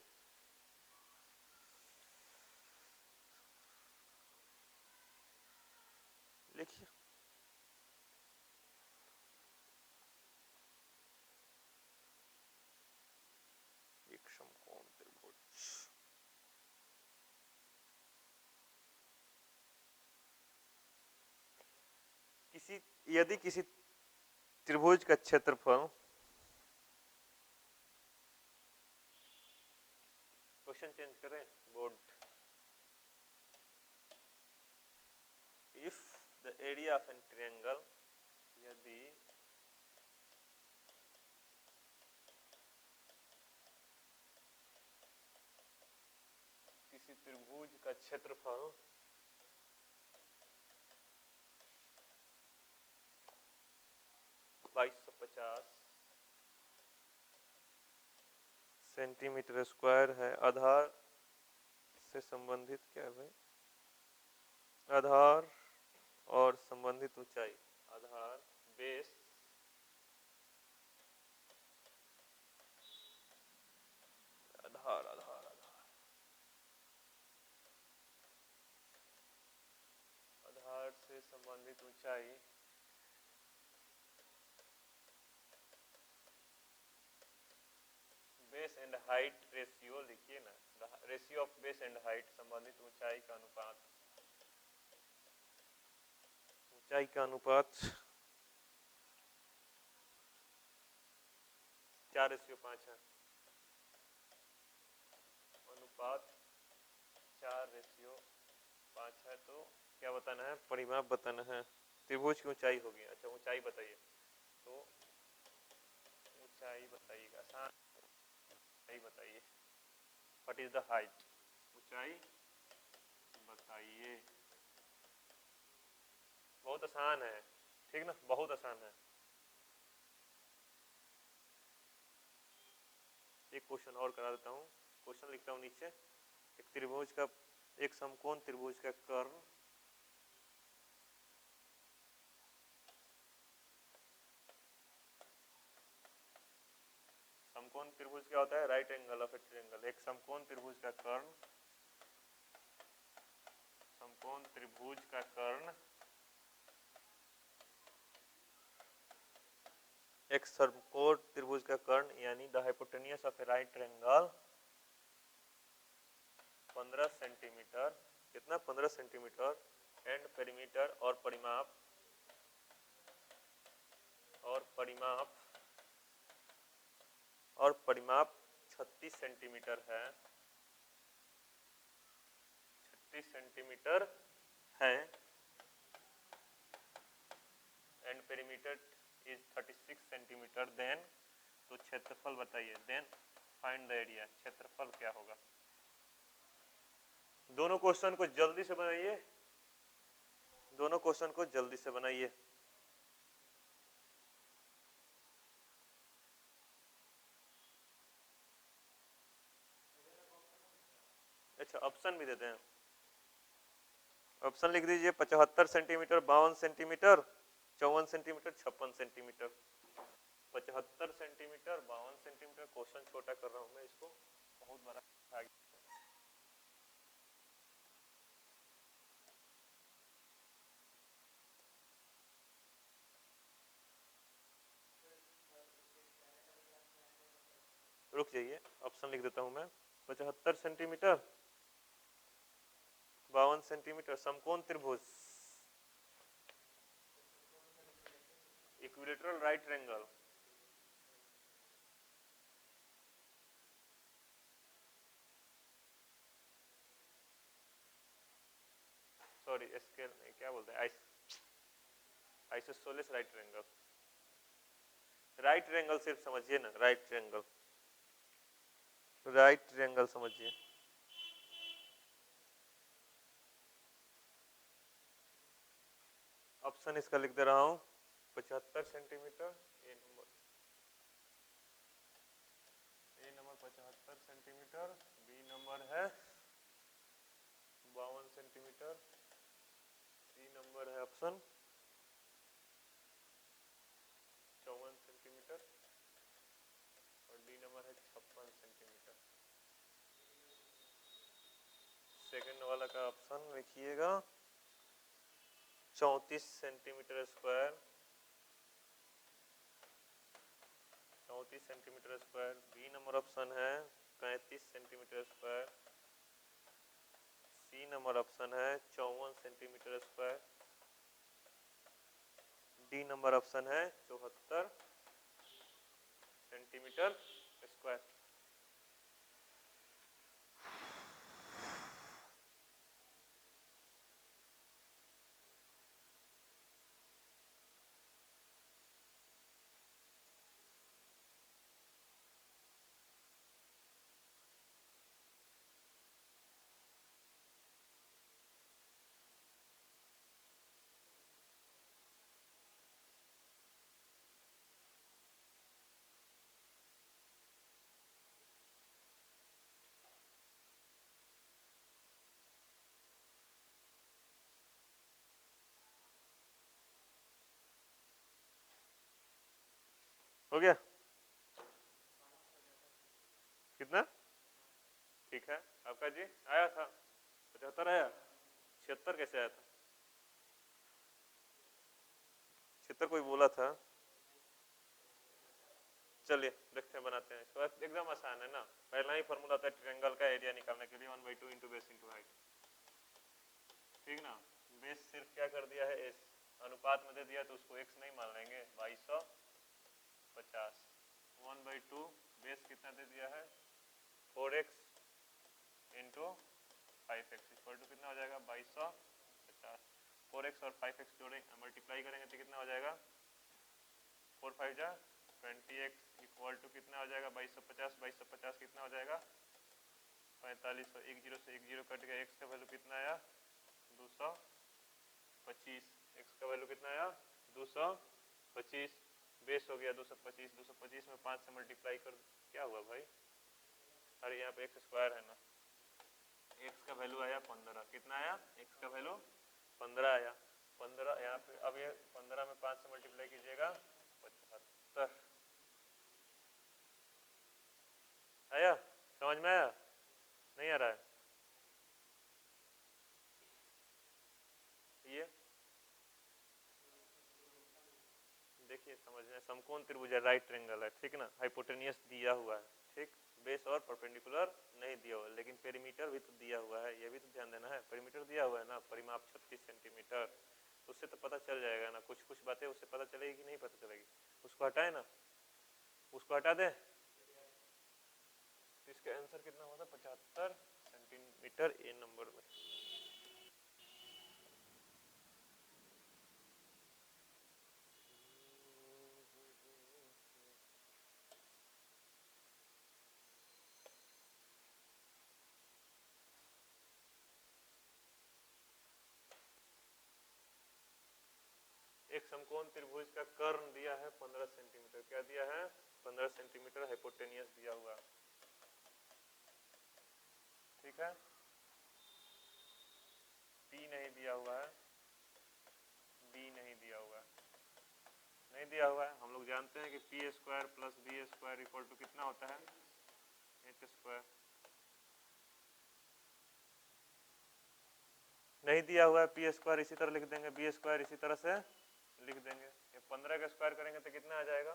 लिखिए, एक समकोण त्रिभुज, किसी, यदि किसी त्रिभुज का क्षेत्रफल, क्वेश्चन चेंज करें board, if the area of an triangle, यदि किसी त्रिभुज का क्षेत्रफल 2250 सेंटीमीटर स्क्वायर है, आधार से संबंधित क्या है भाई, आधार और संबंधित ऊंचाई, आधार बेस आधार आधार आधार आधार से संबंधित ऊंचाई बेस एंड हाइट रेशियो, लिखिए ना, ratio of base and height, संबंधित ऊंचाई का अनुपात, ऊंचाई का अनुपात 4:5 है, अनुपात 4:5 है। तो क्या बताना है, परिमाप बताना है। त्रिभुज की ऊंचाई होगी, अच्छा ऊंचाई बताइए, तो ऊंचाई बताइएगा, आसान ऊंचाई बताइए, व्हाट इज द हाइट, ऊंचाई बताइए, बहुत आसान है, ठीक ना, बहुत आसान है। एक क्वेश्चन और करा देता हूँ, क्वेश्चन लिखता हूँ नीचे। एक त्रिभुज का, एक समकोण त्रिभुज का कर्ण समकोण त्रिभुज क्या होता है, right angle of a triangle. एक समकोण त्रिभुज का कर्ण, समकोण त्रिभुज का कर्ण एक समकोण त्रिभुज का कर्ण यानी the hypotenuse of A right triangle 15 centimetre, कितना 15 सेंटीमीटर, एंड पेरीमीटर और परिमाप, और परिमाप और परिमाप 36 सेंटीमीटर है, 36 सेंटीमीटर है, and perimeter is 36 centimetre, then तो क्षेत्रफल बताइए, देन फाइंड द एरिया, क्षेत्रफल क्या होगा। दोनों क्वेश्चन को जल्दी से बनाइए, दोनों क्वेश्चन को जल्दी से बनाइए। अच्छा ऑप्शन भी देते हैं, ऑप्शन लिख दीजिए, 75 centimetre, 52 centimetre, 54 centimetre, 56 centimetre. 75 centimetre, 52 centimetre, question छोटा कर रहा हूं मैं इसको, बहुत बड़ा आ गया। रुक जाइए, ऑप्शन लिख देता हूं मैं। 75 सेंटीमीटर, 52 सेंटीमीटर, समकोण त्रिभुज, equilateral right triangle, sorry scale नहीं, क्या बोलते हैं, isosceles right triangle, right triangle सिर्फ समझिए ना, राइट ट्रायंगल, राइट ट्रायंगल समझिए। ऑप्शन इसका लिख दे रहा हूं, 75 centimetre, A number 75 centimetre, B number है 52 सेंटीमीटर, सी नंबर है ऑप्शन 54 सेंटीमीटर, और डी नंबर है 56 सेंटीमीटर। सेकंड वाला का ऑप्शन लिखिएगा 34 centimetre square, 34 centimetre square, B number option है 35 centimetre square, C number option है 54 centimetre square, D number option है 74 सेंटीमीटर स्क्वायर। हो गया, कितना, ठीक है। आपका जी आया था 75 आया, 76 कैसे आया था, 76 कोई बोला था। चलिए देखते हैं, बनाते हैं इसको, एकदम आसान है ना, पहला ही फॉर्मूला होता है ट्रायंगल का एरिया निकालने के लिए, 1/2 इंटू बेस इंटू हाइट, ठीक ना। बेस सिर्फ क्या कर दिया है, एस अनुपात में दे दिया तो उसको एक्स नहीं मान लेंगे, 2250, 1/2 बेस कितना दे दिया है 4x into 5x equal to कितना हो जाएगा 2250। 4x और 5x जोड़े मल्टीप्लाई करेंगे तो कितना हो जाएगा 4 5 जा 20x इक्वल टू कितना हो जाएगा 2250। 2250 कितना हो जाएगा 4500। एक जीरो से एक जीरो कट गया। x का वैल्यू कितना आया 225। x का वैल्यू कितना आया 225। बेस हो गया 225। 225 में 5 से मल्टीप्लाई कर क्या हुआ भाई अरे यहाँ पे x स्क्वायर है ना। x का वैल्यू आया 15। कितना आया x का वैल्यू 15 आया। 15 यहाँ पे अब ये 15 में 5 से मल्टीप्लाई कीजिएगा 75 आया। समझ में आया नहीं आ रहा है ये देखिए समझने समकोण त्रिभुज है राइट ट्रायंगल है ठीक ना। हाइपोटेनियस दिया हुआ है ठीक बेस और परपेंडिकुलर नहीं दिया हुआ लेकिन पेरीमीटर भी तो दिया हुआ है। ये भी तो ध्यान देना है पेरीमीटर दिया हुआ है ना परिमाप 36 सेंटीमीटर। उससे तो पता चल जाएगा ना कुछ कुछ बातें उससे पता चलेगी कि नहीं पता चलेगी। उसको हटाए ना उसको हटा दें तो इसका आंसर कितना होता 75 सेंटीमीटर ए नंबर में। एक समकोण त्रिभुज का कर्ण दिया है 15 सेंटीमीटर। क्या दिया है 15 सेंटीमीटर हाइपोटेनियस दिया हुआ ठीक है। P नहीं दिया हुआ है B नहीं दिया हुआ है नहीं दिया हुआ है। हम लोग जानते हैं कि P square plus B square equal to कितना होता है एच स्क्वायर। नहीं दिया हुआ है पी स्क्वायर इसी तरह लिख देंगे बी स्क्वायर इसी तरह से लिख देंगे। ये 15 का स्क्वायर करेंगे तो कितना आ जाएगा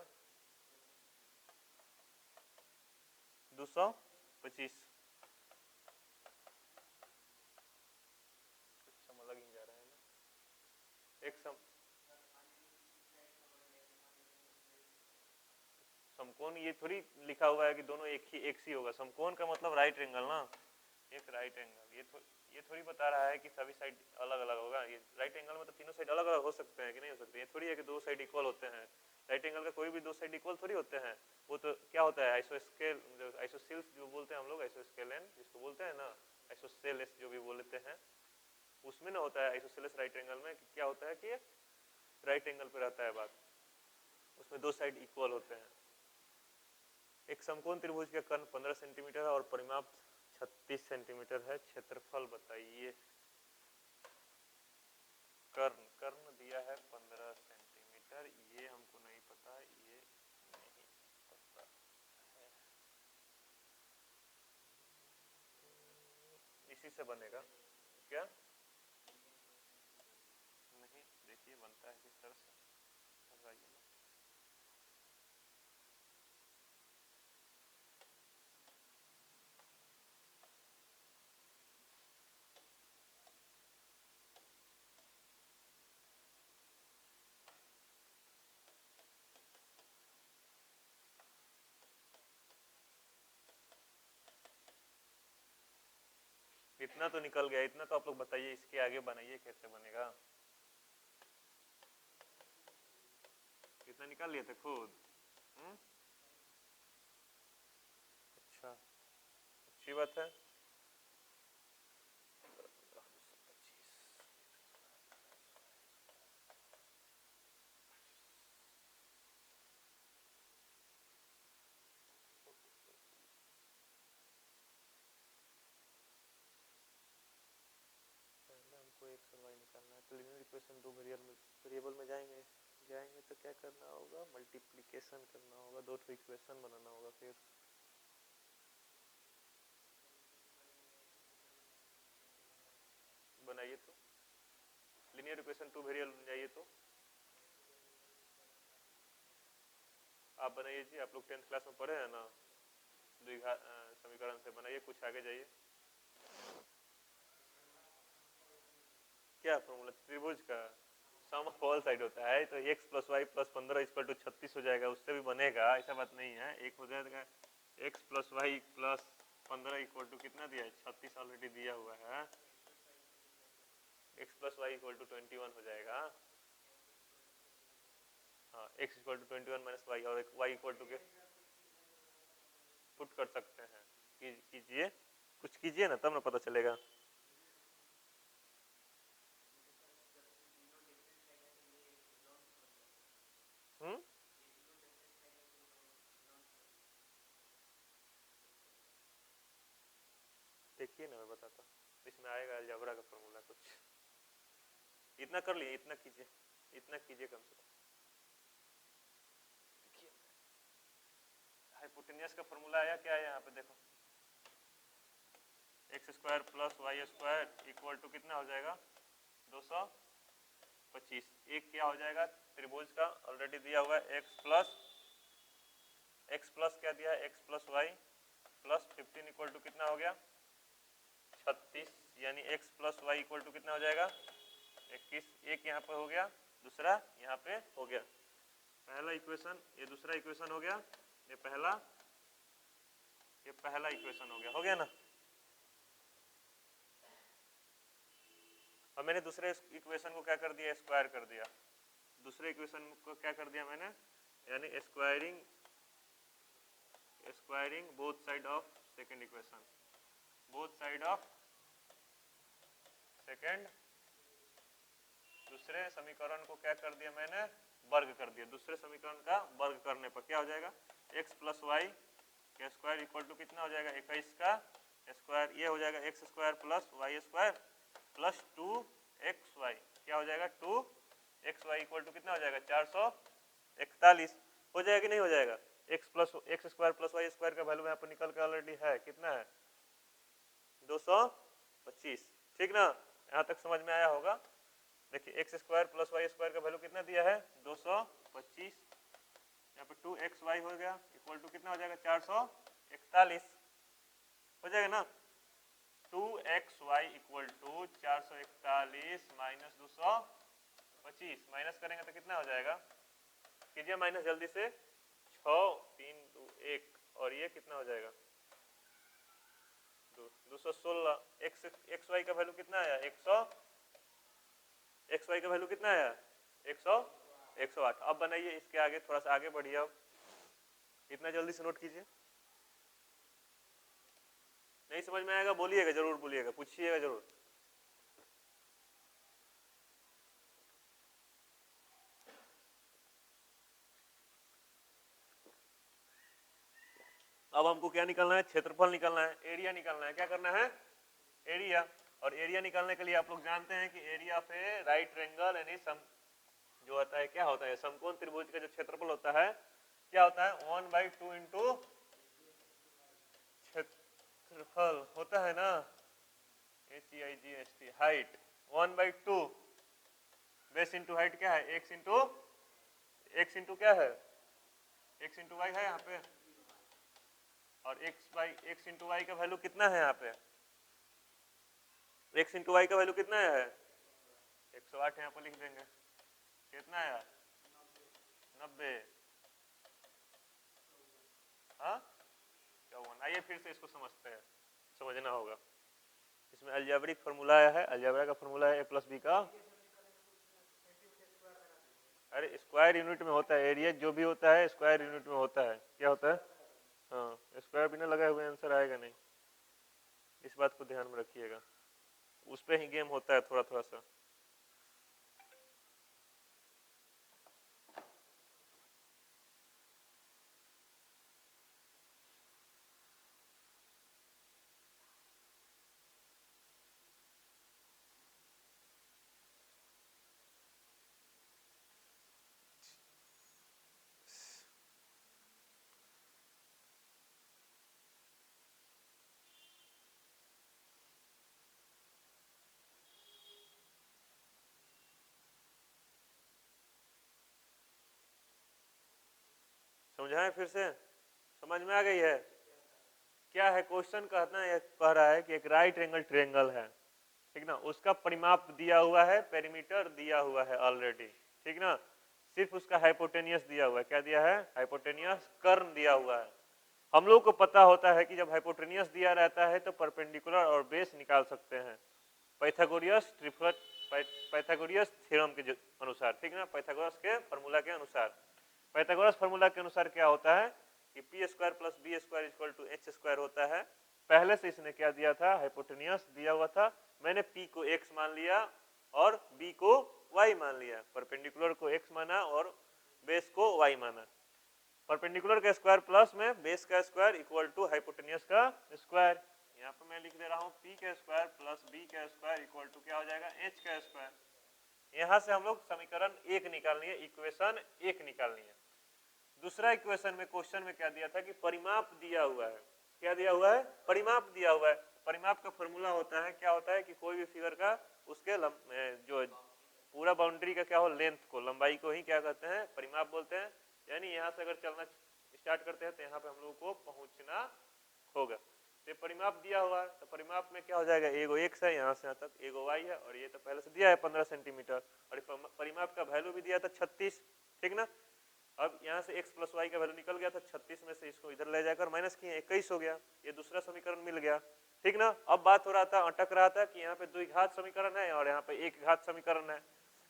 225। समझ लग ही जा रहा है ना। एक समकोण ये थोड़ी लिखा हुआ है कि दोनों एक ही होगा। समकोण का मतलब राइट एंगल ना एक राइट एंगल। ये थोड़ी बता रहा है कि सभी साइड अलग अलग होगा। ये राइट एंगल में तो तीनों साइड अलग अलग हो सकते हैं कि नहीं हो सकते। ये थोड़ी है कि दो साइड इक्वल होते हैं। राइट एंगल का कोई भी दो साइड इक्वल थोड़ी होते हैं। वो तो क्या होता है आइसोस्केल आइसोसेल्स जो बोलते हैं हम लोग आइसोस्केलन जिसको बोलते हैं ना आइसोसेल्स जो भी बोलते हैं उसमें ना होता है आइसोसेल्स राइट एंगल में कि क्या होता है कि राइट एंगल पे रहता है बात उसमें दो साइड इक्वल होते हैं। एक समकोण त्रिभुज का कर्ण 15 सेंटीमीटर है और परिमाप 36 सेंटीमीटर है। क्षेत्रफल बताइए। कर्ण कर्ण दिया है 15 सेंटीमीटर ये हमको नहीं पता ये नहीं पता है। इसी से बनेगा क्या नहीं देखिए बनता है किस तरह से बताइए ना। इतना तो निकल गया इतना तो आप लोग बताइए इसके आगे बनाइए कैसे बनेगा। इतना निकाल लिए थे खुद अच्छा अच्छी बात है। पहले हमको एक्स और वाई निकालना है तो लीनियर इक्वेशन दो वेरिएबल में जाएंगे तो क्या करना होगा मल्टीप्लिकेशन करना होगा। दो ठो इक्वेशन बनाना होगा। फिर बनाइए तो लीनियर इक्वेशन टू वेरिएबल में जाइए तो आप बनाइए जी। आप लोग 10th क्लास में पढ़े हैं ना द्विघात समीकरण से बनाइए। कुछ आगे जाइए। क्या फॉर्मूला त्रिभुज का सम ऑफ ऑल साइड होता है, तो x plus Y plus 15 equal to 36 हो जाएगा, उससे भी बनेगा, ऐसा बात नहीं है। एक हो जाएगा x plus Y plus 15 equal to कितना दिया है, 36 ऑलरेडी दिया हुआ है, x plus Y equal to 21 हो जाएगा। हाँ, x equal to 21 minus Y, और y इक्वल टू के पुट कर सकते हैं। कीजिए, कुछ कीजिए ना, तब ना पता चलेगा। देखिए ना, मैं बताता हूँ, इसमें आएगा अलजेब्रा का फॉर्मूला कुछ। इतना कर लिए, इतना कीजिए, इतना कीजिए कम से कम। देखिए हाइपोटेनियस का फॉर्मूला आया क्या है यहाँ पे, देखो X square plus Y square equal to कितना हो जाएगा, 225। एक क्या हो जाएगा त्रिभुज का, ऑलरेडी दिया हुआ है एक्स प्लस क्या दिया है, X plus Y plus 15 equal to कितना हो गया, 36, यानी X plus Y equal to कितना हो जाएगा, 21। एक यहाँ पे हो गया, दूसरा यहाँ पे हो गया। पहला इक्वेशन, ये दूसरा इक्वेशन हो गया, ये पहला इक्वेशन हो गया ना। और मैंने दूसरे इक्वेशन को क्या कर दिया, स्क्वायर कर दिया। दूसरे इक्वेशन को क्या कर दिया मैंने, यानी squaring both side of second equation, both side of second, दूसरे समीकरण को क्या कर दिया मैंने, वर्ग कर दिया। दूसरे समीकरण का वर्ग करने पर क्या हो जाएगा, x प्लस वाई का स्क्वायर इक्वल टू कितना हो जाएगा, 21 का स्क्वायर, ये हो जाएगा X square plus Y square plus 2xy, क्या हो जाएगा 2xy इक्वल टू कितना हो जाएगा, 441 हो जाएगा कि नहीं हो जाएगा। X square plus Y square का वैल्यू यहाँ पर निकल के ऑलरेडी है, कितना है 225, ठीक ना। यहाँ तक समझ में आया होगा। देखिए X square plus Y square का वैल्यू कितना दिया है, 225, यहाँ पे 2xy हो गया इक्वल टू कितना हो जाएगा, 441 हो जाएगा ना। 2xy equal to 441 minus 225, minus करेंगे तो कितना हो जाएगा, कीजिए माइनस जल्दी से, 6 3 2 1, और ये कितना हो जाएगा 216। एक्स वाई का वैल्यू कितना आया, 100, एक्स वाई का वैल्यू कितना आया 108। अब बनाइए इसके आगे, थोड़ा सा आगे बढ़िए, अब इतना जल्दी से नोट कीजिए। नहीं समझ में आएगा बोलिएगा, जरूर बोलिएगा, पूछिएगा जरूर। अब हमको क्या निकालना है, क्षेत्रफल निकालना है, एरिया निकालना है। क्या करना है, एरिया। और एरिया निकालने के लिए आप लोग जानते हैं कि area of A right triangle यानी सम जो होता है, क्या होता है, समकोण त्रिभुज का जो क्षेत्रफल होता है क्या होता है, 1/2 इंटू क्षेत्रफल होता है ना, HEIGST, height 1/2 base into height क्या है, x इंटू क्या है, x इंटू वाई है यहाँ पे, और x इंटू वाई का वैल्यू कितना है यहाँ पे, x इंटू वाई का वैल्यू कितना है 108, यहाँ पर लिख देंगे, कितना है 90, हाँ 54। आइए फिर से इसको समझते हैं, समझना होगा। इसमें अलजेब्रिक फार्मूला आया है, अलजेब्रा का फार्मूला है a प्लस बी का, अरे स्क्वायर यूनिट में होता है, एरिया जो भी होता है स्क्वायर यूनिट में होता है। क्या होता है, हाँ, स्क्वायर बिना लगाए हुए आंसर आएगा नहीं, इस बात को ध्यान में रखिएगा। उस पर ही गेम होता है थोड़ा थोड़ा सा। समझाएं फिर से, समझ में आ गई है। क्या है क्वेश्चन, कहना है, कह रहा है कि एक राइट एंगल ट्रायंगल है, ठीक ना, उसका परिमाप दिया हुआ है, पेरीमीटर दिया हुआ है ऑलरेडी, ठीक ना, सिर्फ उसका हाइपोटेनियस दिया हुआ है, क्या दिया है, हाइपोटेनियस कर्ण दिया हुआ है। हम लोग को पता होता है कि जब हाइपोटेनियस दिया रहता है तो परपेंडिकुलर और बेस निकाल सकते हैं पाइथागोरियस ट्रिपलेट, पाइथागोरियस थ्योरम के अनुसार, ठीक ना, पाइथागोरस के फार्मूला के अनुसार। पाइथागोरस फार्मूला के अनुसार क्या होता है कि P square plus B square equal to H square होता है। पहले से इसने क्या दिया था, हाइपोटेनियस दिया हुआ था, मैंने पी को एक्स मान लिया और बी को वाई मान लिया, परपेंडिकुलर को एक्स माना और बेस को वाई माना। परपेंडिकुलर का स्क्वायर प्लस में बेस का स्क्वायर इक्वल टू हाइपोटेनियस का स्क्वायर। यहाँ पे मैं लिख दे रहा हूँ पी का स्क्वायर प्लस बी का स्क्वायर इक्वल टू क्या हो जाएगा, एच का स्क्वायर। यहाँ से हम लोग समीकरण एक निकालनी है, इक्वेशन एक निकालनी है। दूसरा इक्वेशन में क्वेश्चन में क्या दिया था कि परिमाप दिया हुआ है, क्या दिया हुआ है, परिमाप दिया हुआ है। परिमाप का फॉर्मूला होता है, क्या होता है कि कोई भी फिगर का उसके जो पूरा बाउंड्री का क्या हो, लेंथ को, लंबाई को ही क्या कहते हैं, परिमाप बोलते हैं। यानी यहाँ से अगर चलना स्टार्ट करते हैं तो यहाँ पे हम लोगों को पहुंचना होगा। तो परिमाप दिया हुआ है, तो परिमाप में क्या हो जाएगा, एगो एक्स है यहाँ से यहाँ तक, एगो वाई है, और ये तो पहले से दिया है 15 सेंटीमीटर, और परिमाप का वैल्यू भी दिया था 36, ठीक ना। अब यहाँ से x प्लस वाई का वैल्यू निकल गया था 36 में से, इसको इधर ले जाकर माइनस किए 21 हो गया, ये दूसरा समीकरण मिल गया, ठीक ना। अब बात हो रहा था, अटक रहा था कि यहाँ पे द्विघात समीकरण है और यहाँ पे एक घात समीकरण है,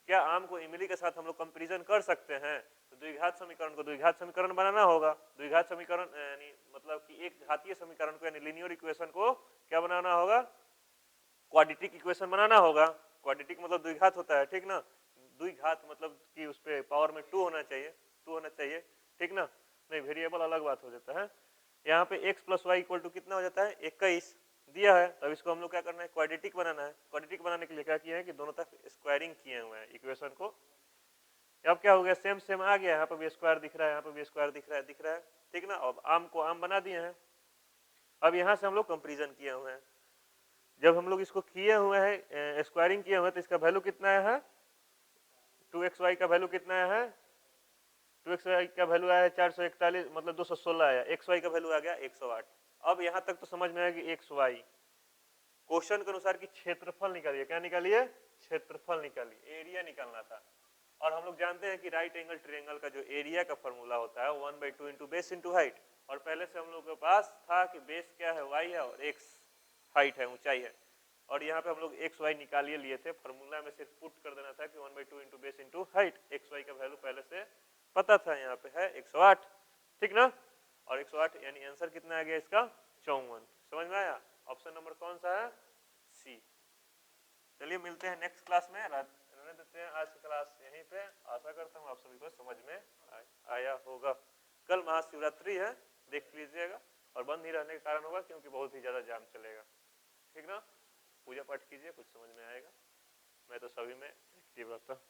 क्या आम को इमली के साथ हम लोग कंपेरिजन कर सकते हैं? तो द्विघात समीकरण को द्विघात समीकरण बनाना होगा। द्विघात समीकरण यानी मतलब कि एक घातीय समीकरण को यानी लीनियर इक्वेशन को क्या बनाना होगा, क्वाड्रेटिक इक्वेशन बनाना होगा। क्वाड्रेटिक मतलब द्विघात होता है, ठीक ना, द्विघात मतलब कि उस पे पावर में 2 होना चाहिए, 2 होना चाहिए, ठीक ना, नहीं वेरिएबल अलग बात हो जाता है। यहाँ पे x plus Y equal to कितना हो जाता है, 21 दिया है। तब इसको हम लोग क्या करना है, क्वाड्रेटिक बनाना है। क्वाड्रेटिक बनाने के लिए क्या किया है कि दोनों तरफ स्क्वायरिंग किए हुए हैं इक्वेशन को। अब क्या हो गया, सेम सेम आ गया, यहाँ पे भी स्क्वायर दिख रहा है, यहाँ पे भी स्क्वायर दिख रहा है, ठीक ना। अब आम को आम बना दिए हैं। अब यहाँ से हम लोग कंपेरिजन किए हुए हैं। जब हम लोग इसको किए हुए हैं, स्क्वायरिंग किए हुए हैं, तो इसका वैल्यू कितना है, 2xy का वैल्यू कितना है, 2xy का वैल्यू आया है 441, मतलब 216 आया, xy का वैल्यू आ गया 108। अब यहाँ तक तो समझ में आया कि xy क्वेश्चन के अनुसार कि क्षेत्रफल निकालिए, क्या निकालिए, क्षेत्रफल निकालिए, एरिया निकालना था। और हम लोग जानते हैं कि राइट एंगल ट्रायंगल का जो एरिया का फॉर्मूला होता है 1/2 इंटू बेस इंटू हाइट, और पहले से हम लोग के पास था कि बेस क्या है, y है, और x हाइट है, ऊंचाई है। और यहाँ पे हम लोग एक्स वाई निकालिए लिए थे, फॉर्मूला में सिर्फ पुट कर देना था कि 1/2 into base into height. X Y का वैल्यू पहले से पता था, यहाँ पे है 108, ठीक ना। और 108 यानी आंसर कितना आ गया इसका, 54। समझ में आया, ऑप्शन नंबर कौन सा है, सी। चलिए मिलते हैं नेक्स्ट क्लास में, रहने देते हैं आज की क्लास यहीं पे। आशा करता हूँ आप सभी को समझ में आया होगा। कल महाशिवरात्रि है, देख लीजिएगा, और बंद ही रहने का कारण होगा क्योंकि बहुत ही ज्यादा जाम चलेगा, ठीक ना। पूजा पाठ कीजिए, कुछ समझ में आएगा। मैं तो सभी में एक्टिव रहता हूँ।